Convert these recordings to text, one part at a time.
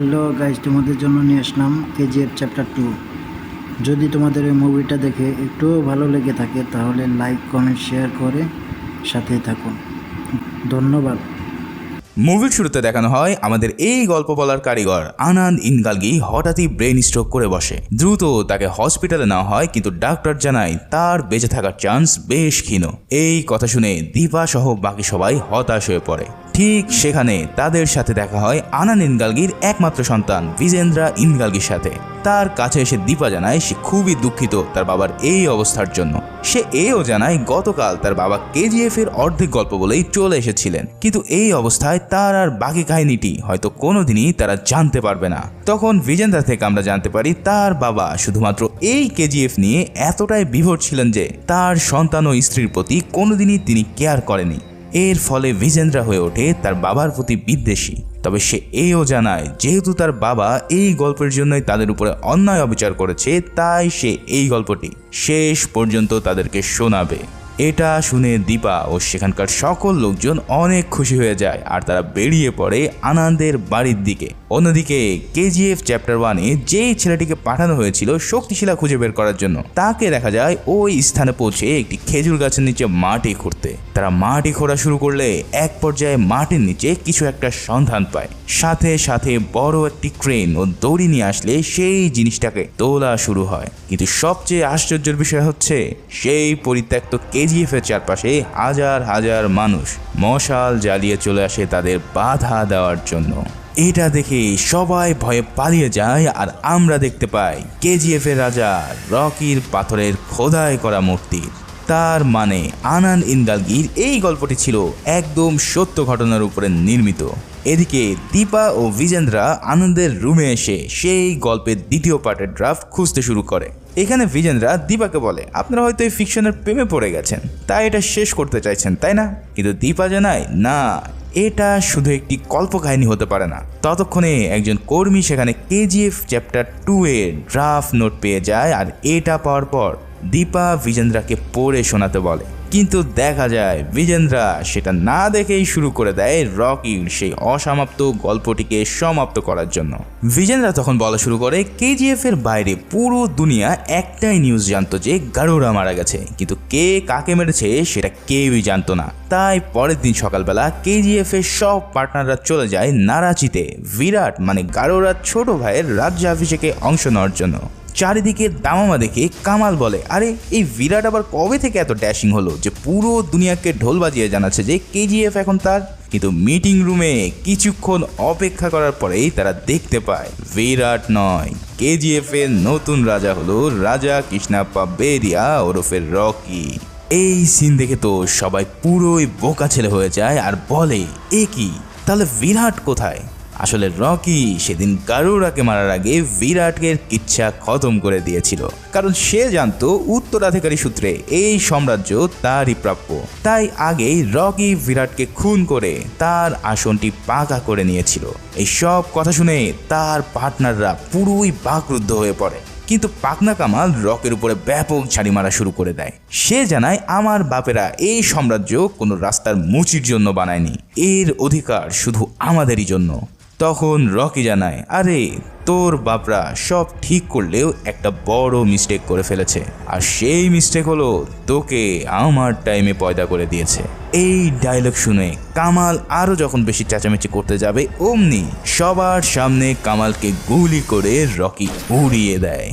Hello guys, তোমাদের জন্য নিয়ে আসলাম কেজিএফ চ্যাপ্টার 2। যদি তোমাদের এই মুভিটা দেখে একটুও ভালো লেগে থাকে তাহলে লাইক কমেন্ট শেয়ার করে সাথেই থাকুন। ধন্যবাদ। মুভির শুরুতে দেখানো হয় আমাদের এই গল্প বলার কারিগর আনন্দ ইনগালগি হঠাৎই ব্রেন স্ট্রোক করে বসে। দ্রুত তাকে হসপিটালে নেওয়া হয়, কিন্তু ডাক্তার জানায় তার বেঁচে থাকার চান্স বেশ ক্ষীণ। এই কথা শুনে দীপা সহ বাকি সবাই হতাশ হয়ে পড়ে। ঠিক সেখানে তাদের সাথে দেখা হয় আনন্দ ইনগালগির একমাত্র সন্তান বিজেন্দ্রা ইনগালগির সাথে। তার কাছে এসে দীপা জানায় সে খুবই দুঃখিত তার বাবার এই অবস্থার জন্য। সে এও জানায় গতকাল তার বাবা কেজিএফ এর অর্ধেক গল্প বলেই চলে এসেছিলেন, কিন্তু এই অবস্থায় তার আর বাকি কাহিনীটি হয়তো কোনোদিনই তারা জানতে পারবে না। তখন বিজেন্দ্রা থেকে আমরা জানতে পারি তার বাবা শুধুমাত্র এই কেজিএফ নিয়ে এতটাই বিভোর ছিলেন যে তার সন্তান ও স্ত্রীর প্রতি কোনোদিনই তিনি কেয়ার করেনি। এর ফলে বিজেন্দ্রা হয়ে ওঠে তার বাবার প্রতি বিদ্বেষী। তবে সে এও জানায় যেহেতু তার বাবা এই গল্পের জন্যই তাদের উপরে অন্যায় অবিচার করেছে, তাই সে এই গল্পটি শেষ পর্যন্ত তাদেরকে শোনাবে। এটা শুনে দীপা ও সেখানকার সকল লোকজন অনেক খুশি হয়ে যায় আর তারা বেরিয়ে পড়ে আনন্দের বাড়ির দিকে। অন্যদিকে কেজিএফ চ্যাপ্টার 1-এ যেই ছেলেটিকে পাঠানো হয়েছিল শক্তিশিলা খুঁজে বের করার জন্য, তাকে দেখা যায় ওই স্থানে পৌঁছে একটি খেজুর গাছের নিচে মাটি খুঁড়তে। তারা মাটি খোঁড়া শুরু করলে এক পর্যায়ে মাটির নিচে কিছু একটা সন্ধান পায়। সাথে সাথে বড় একটি ক্রেন ও দড়ি নিয়ে আসলে সেই জিনিসটাকে তোলা শুরু হয়। কিন্তু সবচেয়ে আশ্চর্যের বিষয় হচ্ছে সেই পরিত্যক্ত কেজিএফ এর চারপাশে হাজার হাজার মানুষ মশাল জ্বালিয়ে চলে আসে তাদের বাধা দেওয়ার জন্য। এটা দেখে সবাই ভয়ে পালিয়ে যায় আর আমরা দেখতে পাই কেজিএফ এর রাজা রকির পাথরের খোদাই করা মূর্তি। তার মানে আনন্দ ইনগালগির এই গল্পটি ছিল একদম সত্য ঘটনার উপরে নির্মিত। এদিকে দীপা ও বিজেন্দ্রা আনন্দের রুমে এসে সেই গল্পের দ্বিতীয় পার্টের ড্রাফট খুঁজতে শুরু করে। এখানে বিজেন্দ্রা দীপাকে বলে, আপনারা হয়তো এই ফিকশনের প্রেমে পড়ে গেছেন, তাই এটা শেষ করতে চাইছেন, তাই না? কিন্তু দীপা জানায় না, এটা শুধু একটি কল্পকাহিনী হতে পারে না। ততক্ষণে একজন কর্মী সেখানে কেজিএফ চ্যাপ্টার 2 এর ড্রাফট নোট পেয়ে যায় আর এটা পাওয়ার পর দীপা বিজেন্দ্রাকে পড়ে শোনাতে বলে। কিন্তু দেখা যায় বিজেন্দ্রা সেটা না দেখেই শুরু করে দেয় রকির সেই অসমাপ্ত গল্পটিকে সমাপ্ত করার জন্য। বিজেন্দ্রা তখন বলা শুরু করে কেজিএফ এর বাইরে পুরো দুনিয়া একটাই নিউজ জানতো যে গারুরা মারা গেছে, কিন্তু কে কাকে মেরেছে সেটা কেউই জানতো না। তাই পরের দিন সকালবেলা কেজিএফ এর সব পার্টনাররা চলে যায় নারাচিতে বিরাট মানে গারুরার ছোট ভাইয়ের রাজ্যাভিষেকে অংশ নেওয়ার জন্য। চারিদিকে দামামা দেখে কামাল বলে, আরে এই বিরাট আবার কবে থেকে এত ড্যাশিং হলো যে পুরো দুনিয়াকে ঢোল বাজিয়ে জানাচ্ছে যে কেজিএফ এখন তার। কিন্তু মিটিং রুমে কিছুক্ষণ অপেক্ষা করার পরেই তারা দেখতে পায় বিরাট নয়, কেজিএফ এর নতুন রাজা হলো রাজা কৃষ্ণাপ্পা বেরিয়া ওরফে রকি। এই সিন দেখে তো সবাই পুরোই বোকা ছেলে হয়ে যায় আর বলে, এ কি, তাহলে বিরাট কোথায়? আসলে রকি সেদিন গারুরাকে মারার আগে বিরাটের ইচ্ছা খতম করে দিয়েছিল, কারণ সে জানতো উত্তরাধিকারী সূত্রে এই সাম্রাজ্য তারই প্রাপ্য। তাই আগেই রকি বিরাটকে খুন করে তার আসনটি পাকা করে নিয়েছিল। এই সব কথা শুনে তার পার্টনাররা পুরোই বাকরুদ্ধ হয়ে পড়ে। কিন্তু পাকনা কামাল রকের উপরে ব্যাপক ঝাড়ি মারা শুরু করে দেয়। সে জানায় আমার বাপেরা এই সাম্রাজ্য কোনো রাস্তার মুচির জন্য বানায়নি, এর অধিকার শুধু আমাদেরই জন্য। তখন রকি জানায়, আরে তোর বাপরা সব ঠিক করলেও একটা বড় মিস্টেক করে ফেলেছে, আর সেই মিস্টেক হলো তোকে আমার টাইমে পয়দা করে দিয়েছে। এই ডায়লগ শুনে কামাল আরো যখন বেশি চেঁচামেচি করতে যাবে অমনি সবার সামনে কামালকে গুলি করে রকি উড়িয়ে দেয়।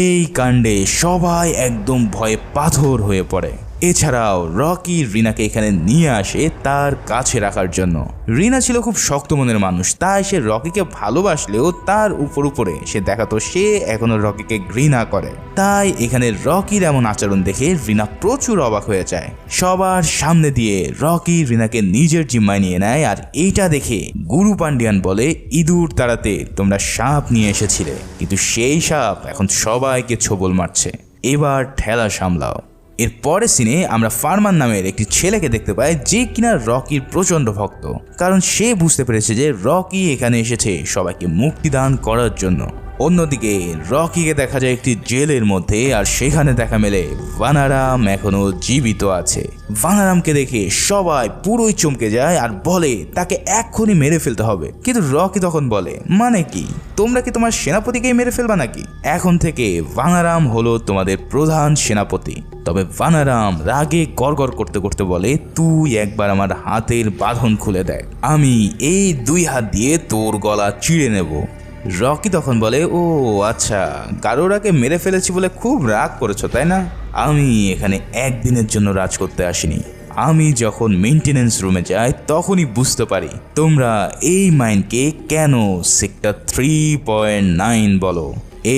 এই কাণ্ডে সবাই একদম ভয়ে পাথর হয়ে পড়ে। এছাড়াও রকি রিনাকে এখানে নিয়ে আসে তার কাছে রাখার জন্য। রিনা ছিল খুব শক্ত মনের মানুষ, তাই সে রকিকে ভালোবাসলেও তার উপরে সে দেখাতো সে এখনো রকিকে ঘৃণা করে। তাই এখানে রকির এমন আচরণ দেখে রিনা প্রচুর অবাক হয়ে যায়। সবার সামনে দিয়ে রকি রিনাকে নিজের জিম্মায় নিয়ে নেয় আর এইটা দেখে গুরু পান্ডিয়ান বলে, ইঁদুর তাড়াতে তোমরা সাপ নিয়ে এসেছিলে, কিন্তু সেই সাপ এখন সবাইকে ছোবল মারছে, এবার ঠেলা সামলাও। এর পরের সিনে আমরা ফারমান নামের একটি ছেলেকে দেখতে পাই যে কিনা রকির প্রচন্ড ভক্ত, কারণ সে বুঝতে পেরেছে যে রকি এখানে এসেছে সবাইকে মুক্তিদান করার জন্য। অন্যদিকে রকিকে দেখা যায় একটি জেলের মধ্যে, আর সেখানে দেখা মেলে ভানারাম এখনো জীবিত আছে। ভানারামকে দেখে সবাই পুরোই চমকে যায় আর বলে তাকে এক্ষুনি মেরে ফেলতে হবে। কিন্তু রকি তখন বলে, মানে কি, তোমরা কি তোমার সেনাপতিকেই মেরে ফেলবা নাকি? এখন থেকে ভানারাম হলো তোমাদের প্রধান সেনাপতি। তবে ভানারাম রাগে গড়গড় করতে করতে বলে, তুই একবার আমার হাতের বাঁধন খুলে দেখ, আমি এই 2 হাত দিয়ে তোর গলা চিড়ে নেব। রকি তখন বলে, ও আচ্ছা, গারোরাকে মেরে ফেলেছি বলে খুব রাগ করেছো তাই না? আমি এখানে একদিনের জন্য রাজ করতে আসিনি। আমি যখন মেইনটেনেন্স রুমে যাই তখনই বুঝতে পারি তোমরা এই মাইনকে কেন সেক্টর 3.9 বলো।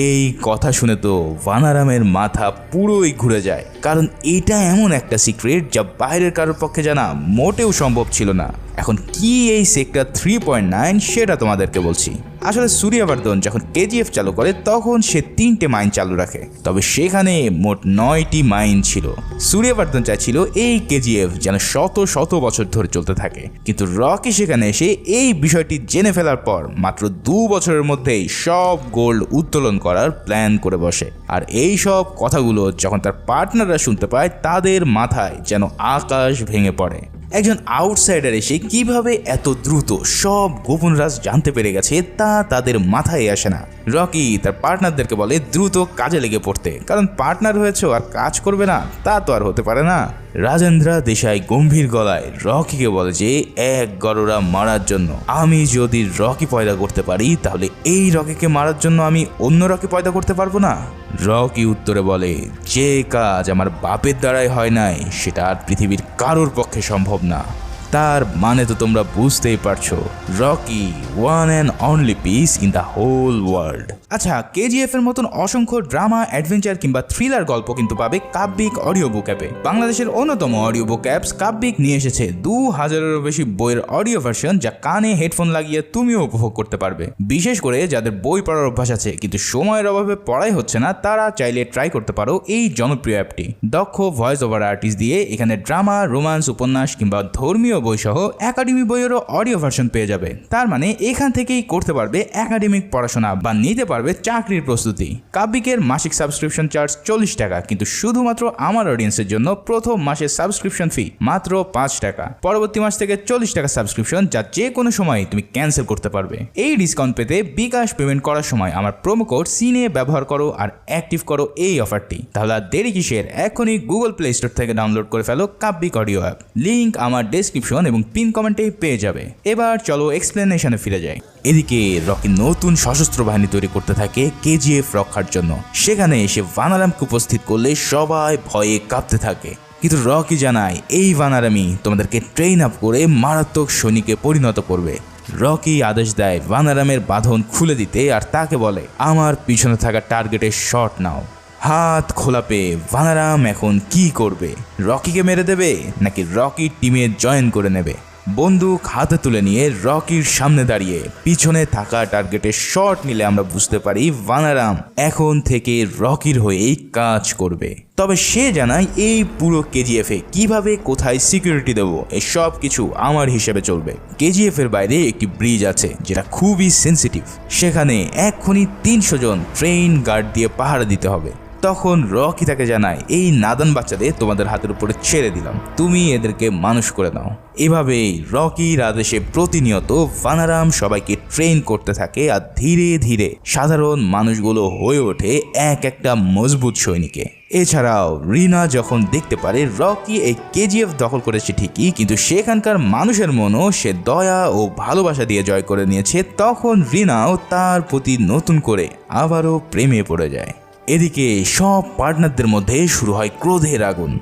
এই কথা শুনে তো ভানারামের মাথা পুরোই ঘুরে যায়, কারণ এটা এমন একটা সিক্রেট যা বাইরের কারোর পক্ষে জানা মোটেও সম্ভব ছিল না। এখন কি এই সেক্টর 3.9 সেটা তোমাদেরকে বলছি। আসলে সূর্যবর্ধন যখন কেজিএফ চালু করে তখন সে 3টে মাইন চালু রাখে, তবে সেখানে মোট 9টি মাইন ছিল। সূর্যবর্ধন চাইছিল এই কেজিএফ যেন শত শত বছর ধরে চলতে থাকে, কিন্তু রকি সেখানে এসে এই বিষয়টি জেনে ফেলার পর মাত্র 2 বছরের মধ্যেই সব গোল্ড উত্তোলন করার প্ল্যান করে বসে। আর এই সব কথাগুলো যখন তার পার্টনাররা শুনতে পায় তাদের মাথায় যেন আকাশ ভেঙে পড়ে। একজন আউটসাইডার এসে কিভাবে এত দ্রুত সব গোপন রাজ জানতে পেরে গেছে তা তাদের মাথায় আসে না। রকি তার পার্টনারদেরকে বলে দ্রুত কাজে লেগে পড়তে, কারণ পার্টনার হয়েছে আর কাজ করবে না তা তো আর হতে পারে না। রাজেন্দ্র দেশাই গম্ভীর গলায় রকিকে বলে যে 1 গারোরা মারার জন্য আমি যদি রকি পয়দা করতে পারি তাহলে এই রকিকে মারার জন্য আমি অন্য রকি পয়দা করতে পারবো না। রকি উত্তরে বলে, যে কাজ আমার বাপের দ্বারাই হয় নাই সেটা আর পৃথিবীর কারোর পক্ষে সম্ভব না। তার মানে তো তোমরা বুঝতেই পারছো, Rocky one and only piece in the whole world. আচ্ছা, কেজিএফ এর মতন অসংখ্য ড্রামা, অ্যাডভেঞ্চার কিংবা থ্রিলার গল্প কিন্তু পাবে কাব্যিক অডিও বুক অ্যাপে। বাংলাদেশের অন্যতম অডিও বুক অ্যাপস কাব্যিক নিয়ে এসেছে 2000-এরও বেশি বইয়ের অডিও ভার্সন, যা কানে হেডফোন লাগিয়ে তুমিও উপভোগ করতে পারবে। বিশেষ করে যাদের বই পড়ার অভ্যাস আছে কিন্তু সময়ের অভাবে পড়াই হচ্ছে না, তারা চাইলে ট্রাই করতে পারো এই জনপ্রিয় অ্যাপটি। দক্ষ ভয়েস ওভার আর্টিস্ট দিয়ে এখানে ড্রামা, রোমান্স, উপন্যাস কিংবা ধর্মীয় বই সহ একাডেমি বইয়েরও অডিও ভার্সন পেয়ে যাবে। তার মানে এখান থেকেই করতে পারবে একাডেমিক পড়াশোনা বা নিতে পারবে চাকরির প্রস্তুতি। কাব্যিকের মাসিক সাবস্ক্রিপশন চার্জ 40 টাকা, কিন্তু শুধুমাত্র আমার অডিয়েন্সের জন্য প্রথম মাসের সাবস্ক্রিপশন ফি মাত্র 5 টাকা। পরবর্তী মাস থেকে 40 টাকা সাবস্ক্রিপশন, যা যে কোনো সময় তুমি ক্যান্সেল করতে পারবে। এই ডিসকাউন্ট পেতে বিকাশ পেমেন্ট করার সময় আমার প্রোমো কোড সিনে ব্যবহার করো আর অ্যাক্টিভ করো এই অফারটি। তাহলে আর দেরি কিসের, এখনই গুগল প্লে স্টোর থেকে ডাউনলোড করে ফেলো কাব্যিক অডিও অ্যাপ। লিংক আমার ডেসক্রিপশন এবং পিন কমেন্টে পেয়ে যাবে। এবার চলো এক্সপ্লেনেশনে ফিরে যাই। এদিকে রকি নতুন সশস্ত্র বাহিনী তৈরি করতে থাকে কেজিএফ রক্ষার জন্য। সেখানে এসে ভানারামকে উপস্থিত করলে সবাই ভয়ে কাঁপতে থাকে, কিন্তু রকি জানায় এই ভানারামই তোমাদেরকে ট্রেন আপ করে মারাত্মক সৈনিকে পরিণত করবে। রকি আদেশ দেয় ভানারামের বাঁধন খুলে দিতে আর তাকে বলে, আমার পিছনে থাকা টার্গেটের শট নাও। হাত খোলা পেয়ে ভানারাম এখন কি করবে? রকিকে মেরে দেবে নাকি রকির টিমে জয়েন করে নেবে? বন্দুক হাতে তুলে নিয়ে রকির সামনে দাঁড়িয়ে পিছনে থাকা টার্গেটের শট নিলে আমরা বুঝতে পারি ভানারাম এখন থেকে রকির হয়েই কাজ করবে। তবে সে জানায় এই পুরো কেজিএফে কিভাবে কোথায় সিকিউরিটি দেবো এই সব কিছু আমার হিসেবে চলবে। কেজিএফ এর বাইরে একটি ব্রিজ আছে যেটা খুবই সেন্সিটিভ, সেখানে এক্ষুনি 300 জন ট্রেন গার্ড দিয়ে পাহারা দিতে হবে। তখন রকি তাকে জানায়, এই নাদান বাচ্চাদের তোমাদের হাতের উপরে ছেড়ে দিলাম, তুমি এদেরকে মানুষ করে নাও। এভাবেই রকির আদেশে প্রতিনিয়ত ভানারাম সবাইকে ট্রেন করতে থাকে আর ধীরে ধীরে সাধারণ মানুষগুলো হয়ে ওঠে এক একটা মজবুত সৈনিকে। এছাড়াও রিনা যখন দেখতে পারে রকি এই কেজিএফ দখল করেছে ঠিকই, কিন্তু সেখানকার মানুষের মনও সে দয়া ও ভালোবাসা দিয়ে জয় করে নিয়েছে, তখন রিনাও তার প্রতি নতুন করে আবারও প্রেমে পড়ে যায়। এদিকে সব পার্টনারদের মধ্যে শুরু হয় ক্রোধের আগুন।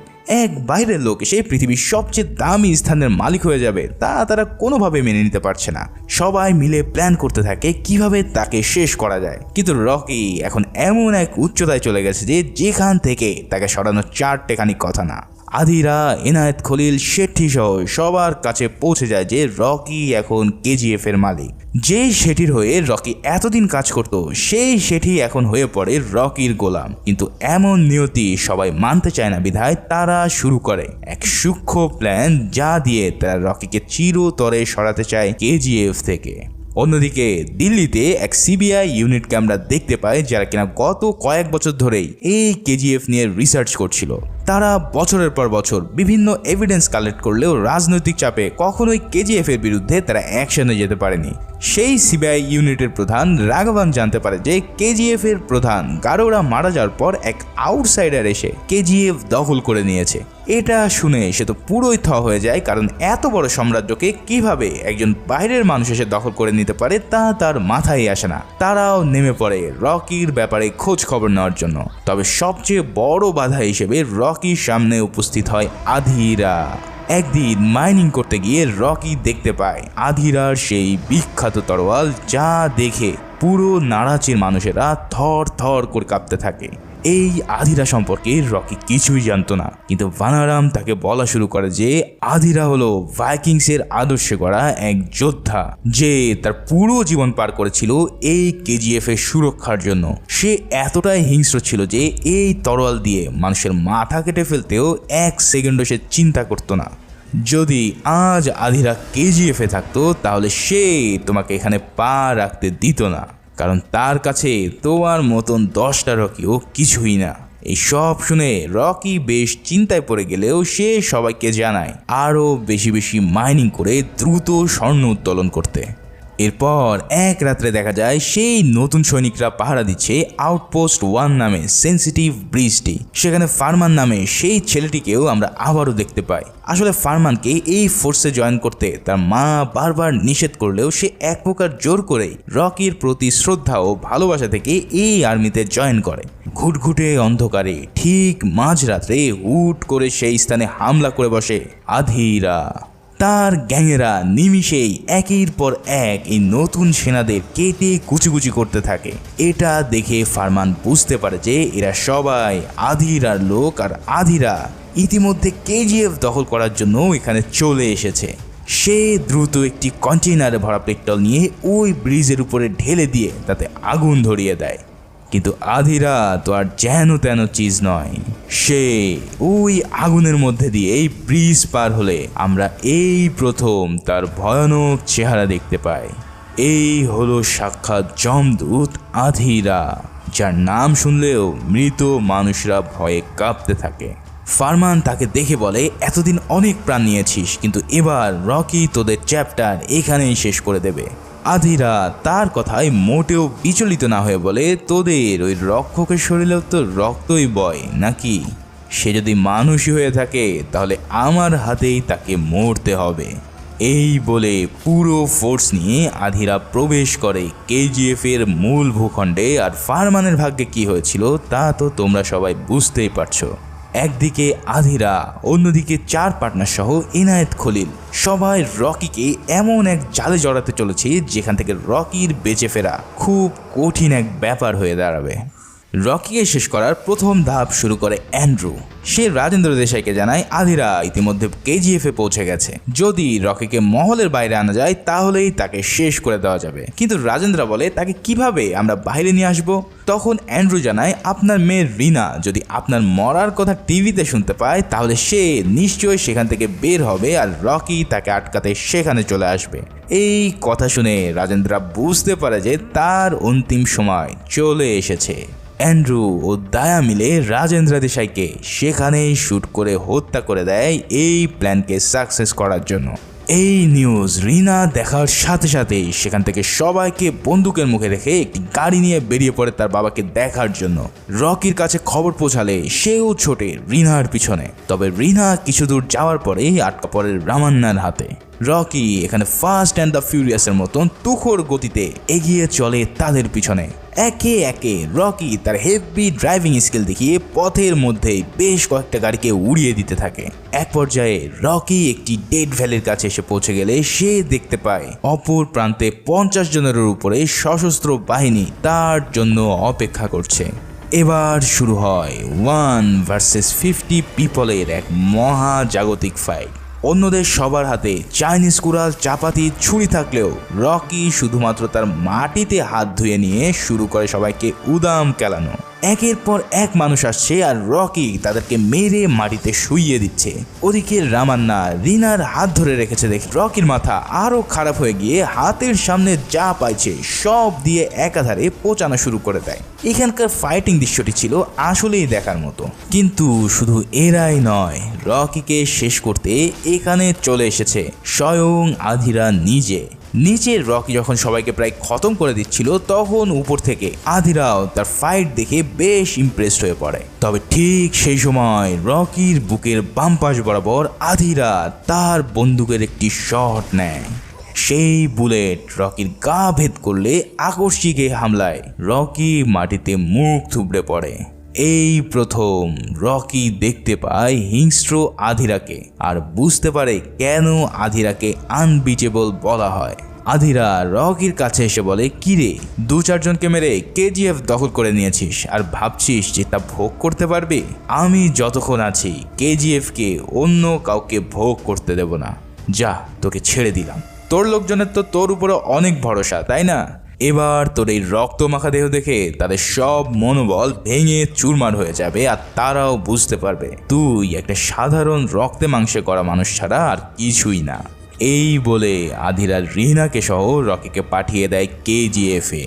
এক বাইরের লোক এসে পৃথিবীর সবচেয়ে দামি স্থানের মালিক হয়ে যাবে তা তারা কোনোভাবে মেনে নিতে পারছে না। সবাই মিলে প্ল্যান করতে থাকে কিভাবে তাকে শেষ করা যায়, কিন্তু রকি এখন এমন এক উচ্চতায় চলে গেছে যে যেখান থেকে তাকে সরানো 4টেখানি কথা না। আদিরা, এনায়েত খলিল, শেঠি সহ সবার কাছে পৌঁছে যায় যে রকি এখন কেজিএফ এর মালিক। যেই শেঠির হয়ে রকি এতদিন কাজ করত সেই শেঠি এখন হয়ে পড়ে রকির গোলাম। কিন্তু এমন নিয়তি সবাই মানতে চায় না বিধায় তারা শুরু করে এক সূক্ষ্ম প্ল্যান, যা দিয়ে তারা রকিকে চিরতরে সরাতে চায় কেজিএফ থেকে। অন্যদিকে দিল্লিতে এক সিবিআই ইউনিটকে আমরা দেখতে পাই যারা কিনা গত কয়েক বছর ধরেই এই কেজিএফ নিয়ে রিসার্চ করছিল। তারা বছরের পর বছর বিভিন্ন এভিডেন্স কালেক্ট করলেও রাজনৈতিক চাপে কখনোই কেজিএফ এর বিরুদ্ধে তারা অ্যাকশনে যেতে পারেনি। সেই সিবিআই ইউনিটের প্রধান রাঘবান জানতে পারে যে কেজিএফ এর প্রধান গারোরা মারা যাওয়ার পর এক আউটসাইডার এসে কেজিএফ দখল করে নিয়েছে। এটা শুনে সে তো পুরোই থ হয়ে যায়, কারণ এত বড় সাম্রাজ্যকে কিভাবে একজন বাইরের মানুষ এসে দখল করে নিতে পারে তা তার মাথায় আসে না। তারাও নেমে পড়ে রকির ব্যাপারে খোঁজ খবর নেওয়ার জন্য। তবে সবচেয়ে বড় বাধা হিসেবে রকির সামনে উপস্থিত হয় আধীরা। একদিন মাইনিং করতে গিয়ে রকি দেখতে পায় আধীরার সেই বিখ্যাত তরোয়াল, যা দেখে পুরো নাড়াচির মানুষেরা থর থর করে কাঁপতে থাকে। এই আধীরা সম্পর্কে রকি কিছুই জানতো না, কিন্তু ভানারাম তাকে বলা শুরু করে যে আধীরা হলো ভাইকিংসের আদর্শে গড়া এক যোদ্ধা, যে তার পুরো জীবন পার করেছিল এই কেজিএফ এর সুরক্ষার জন্য। সে এতটাই হিংস্র ছিল যে এই তরোয়াল দিয়ে মানুষের মাথা কেটে ফেলতেও 1 সেকেন্ডও সে চিন্তা করতো না। যদি আজ আধীরা কেজিএফ এ থাকতো তাহলে সে তোমাকে এখানে পা রাখতে দিত না, কারণ তার কাছে তোমার মতন 10টা রকিও কিছুই না। এই সব শুনে রকি বেশ চিন্তায় পড়ে গেলেও সে সবাইকে জানায় আরও বেশি বেশি মাইনিং করে দ্রুত স্বর্ণ উত্তোলন করতে। এরপর এক রাত্রে দেখা যায় সেই নতুন সৈনিকরা পাহারা দিচ্ছে আউটপোস্ট 1 নামে সেন্সিটিভ ব্রিজটি। সেখানে ফারমান নামে সেই ছেলেটিকেও আমরা আবারও দেখতে পাই। আসলে ফারমানকে এই ফোর্সে জয়েন করতে তার মা বারবার নিষেধ করলেও সে এক প্রকার জোর করেই রকির প্রতি শ্রদ্ধা ও ভালোবাসা থেকে এই আর্মিতে জয়েন করে। ঘুটঘুটে অন্ধকারে ঠিক মাঝরাত্রে হুট করে সেই স্থানে হামলা করে বসে আধীরা। তার গ্যাংয়েরা নিমিষেই একের পর এক এই নতুন সেনাদের কেটে কুচি করতে থাকে। এটা দেখে ফারমান বুঝতে পারে যে এরা সবাই আধীরার লোক, আর আধীরা ইতিমধ্যে কেজিএফ দখল করার জন্য এখানে চলে এসেছে। সে দ্রুত একটি কন্টেইনারে ভরা পেট্রোল নিয়ে ওই ব্রিজের উপরে ঢেলে দিয়ে তাতে আগুন ধরিয়ে দেয়। কিন্তু আধীরা তো আর যেন তেন চিজ নয়। সে ওই আগুনের মধ্যে দিয়ে এই ব্রিজ পার হলে আমরা এই প্রথম তার ভয়ানক চেহারা দেখতে পাই। এই হলো সাক্ষাৎ যমদূত আধীরা, যার নাম শুনলেও মৃত মানুষরা ভয়ে কাঁপতে থাকে। ফারমান তাকে দেখে বলে, এতদিন অনেক প্রাণ নিয়েছিস, কিন্তু এবার রকি তোদের চ্যাপ্টার এখানেই শেষ করে দেবে। আধীরা তার কথায় মোটেও বিচলিত না হয়ে বলে, তোদের ওই রক্ষকের শরীরেও তো রক্তই বয় নাকি? সে যদি মানুষই হয়ে থাকে তাহলে আমার হাতেই তাকে মরতে হবে। এই বলে পুরো ফোর্স নিয়ে আধীরা প্রবেশ করে কেজিএফ এর মূল ভূখণ্ডে। আর ফারমানের ভাগ্যে কি হয়েছিল তা তো তোমরা সবাই বুঝতেই পারছো। একদিকে আধীরা, অন্যদিকে 4 পার্টনার সহ ইনায়েত খলিল সবাই রকিকে এমন এক জালে জড়াতে চলেছে যেখান থেকে রকির বেঁচে ফেরা খুব কঠিন এক ব্যাপার হয়ে দাঁড়াবে। রকিকে শেষ করার প্রথম ধাপ শুরু করে অ্যান্ড্রু। সে রাজেন্দ্র দেশাইকে জানায় আধীরা ইতিমধ্যে কেজিএফ এ পৌঁছে গেছে। যদি রকিকে মহলের বাইরে আনা যায় তাহলেই তাকে শেষ করে দেওয়া যাবে। কিন্তু রাজেন্দ্র বলে, তাকে কিভাবে আমরা বাইরে নিয়ে আসবো? তখন অ্যান্ড্রু জানায়, আপনার মেয়ে রিনা যদি আপনার মরার কথা টিভিতে শুনতে পায় তাহলে সে নিশ্চয়ই সেখান থেকে বের হবে, আর রকি তাকে আটকাতে সেখানে চলে আসবে। এই কথা শুনে রাজেন্দ্র বুঝতে পারে যে তার অন্তিম সময় চলে এসেছে। অ্যান্ড্রু ও দায়া মিলে রাজেন্দ্র দেশাইকে সেখানেই শ্যুট করে হত্যা করে দেয় এই প্ল্যানকে সাকসেস করার জন্য। এই নিউজ রিনা দেখার সাথে সাথেই সেখান থেকে সবাইকে বন্দুকের মুখে রেখে একটি গাড়ি নিয়ে বেরিয়ে পড়ে তার বাবাকে দেখার জন্য। রকির কাছে খবর পৌঁছালে সেও ছোটে রিনার পিছনে। তবে রিনা কিছু দূর যাওয়ার পরেই আটকা পড়ে রামান্নার হাতে। রকি এখানে ফাস্ট অ্যান্ড দ্য ফিউরিয়াসের মতন তুখোড় গতিতে এগিয়ে চলে তাদের পিছনে। একে একে রকি তার হেভি ড্রাইভিং স্কিল দেখিয়ে পথের মধ্যেই বেশ কয়েকটা গাড়িকে উড়িয়ে দিতে থাকে। এক পর্যায়ে রকি একটি ডেড ভ্যালির কাছে এসে পৌঁছে গেলে সে দেখতে পায় অপর প্রান্তে 50 জনের উপরে সশস্ত্র বাহিনী তার জন্য অপেক্ষা করছে। এবার শুরু হয় 1 ভার্সেস 50 পিপলের এক মহাজাগতিক ফাইট। অন্যদের সবার হাতে চাইনিজ কুড়াল, চাপাতি, ছুরি থাকলেও রকি শুধুমাত্র তার মাটিতে হাত ধুয়ে নিয়ে শুরু করে সবাইকে উদাম কেলানো। একের পর এক মানুষ আসছে আর রকি তাদেরকে মেরে মাটিতে শুইয়ে দিচ্ছে। ওদিকে রামান্না রিনার হাত ধরে রেখেছে দেখে রকির মাথা আরো খারাপ হয়ে গিয়ে হাতের সামনে যা পাইছে সব দিয়ে একাধারে পচানো শুরু করে দেয়। এখানকার ফাইটিং দৃশ্যটি ছিল আসলেই দেখার মতো। কিন্তু শুধু এরাই নয়, রকিকে শেষ করতে এখানে চলে এসেছে স্বয়ং আধিরা নিজে। নিচে রকি যখন সবাইকে প্রায় খতম করে দিচ্ছিল তখন উপর থেকে আধিরাও তার ফাইট দেখে বেশ ইমপ্রেসড হয়ে পড়ে। তবে ঠিক সেই সময় রকির বুকের বাম পাশ বরাবর আধিরা তার বন্দুকের একটি শট নেয়। সেই বুলেট রকির গা ভেদ করলে আকস্মিক এই হামলায় রকি মাটিতে মুখ থুবড়ে পড়ে। এই প্রথম রকি দেখতে পায় হিংস্র আধিরাকে আর বুঝতে পারে কেন আধিরাকে আনবিচেবল বলা হয়। আধিরা রকির কাছে এসে বলে, কিরে 2-4 জনকে মেরে কেজিএফ দখল করে নিয়েছিস আর ভাবছিস যে তা ভোগ করতে পারবি? আমি যতক্ষণ আছি কেজিএফকে অন্য কাউকে ভোগ করতে দেব না। যা, তোকে ছেড়ে দিলাম। তোর লোকজনের তো তোর উপরে অনেক ভরসা, তাই না? এবার তোর এই রক্ত মাখা দেহ দেখে তাদের সব মনোবল ভেঙে চুরমার হয়ে যাবে আর তারাও বুঝতে পারবে তুই একটা সাধারণ রক্তে মাংসে করা মানুষ ছাড়া আর কিছুই না। এই বলে আধিরা রিনাকে সহ রকিকে পাঠিয়ে দেয় কেজিএফে।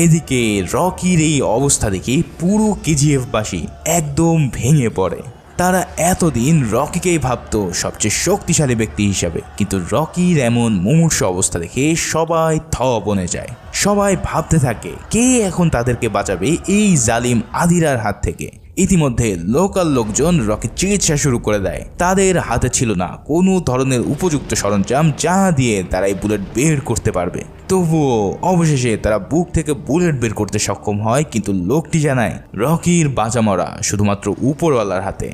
এদিকে রকির এই অবস্থা দেখে পুরো কেজিএফবাসী একদম ভেঙে পড়ে। তারা এতদিন রকিকেই ভাবতো সবচেয়ে শক্তিশালী ব্যক্তি হিসাবে, কিন্তু রকির এমন মুমূর্ষ অবস্থা দেখে সবাই থ বনে যায়। সবাই ভাবতে থাকে কে এখন তাদেরকে বাঁচাবে এই জালিম আধিরার হাত থেকে। ইতিমধ্যে লোকাল লোকজন রকির চিকিৎসা শুরু করে দেয়। তাদের হাতে ছিল না কোনো ধরনের উপযুক্ত সরঞ্জাম যা দিয়ে তারা এই বুলেট বের করতে পারবে। তবুও অবশেষে তারা বুক থেকে বুলেট বের করতে সক্ষম হয়, কিন্তু লোকটি জানায় রকির বাঁচা মরা শুধুমাত্র উপরওয়ালার হাতে।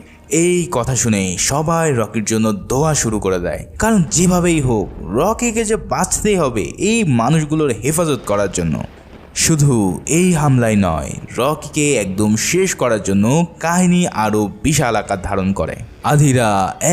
এই কথা শুনে সবাই রকির জন্য দোয়া শুরু করে দেয়, কারণ যেভাবেই হোক রকিকে যে বাঁচতেই হবে এই মানুষগুলোর হেফাজত করার জন্য। শুধু এই হামলাই নয়, রকিকে একদম শেষ করার জন্য কাহিনী আরও বিশাল আকার ধারণ করে। আধিরা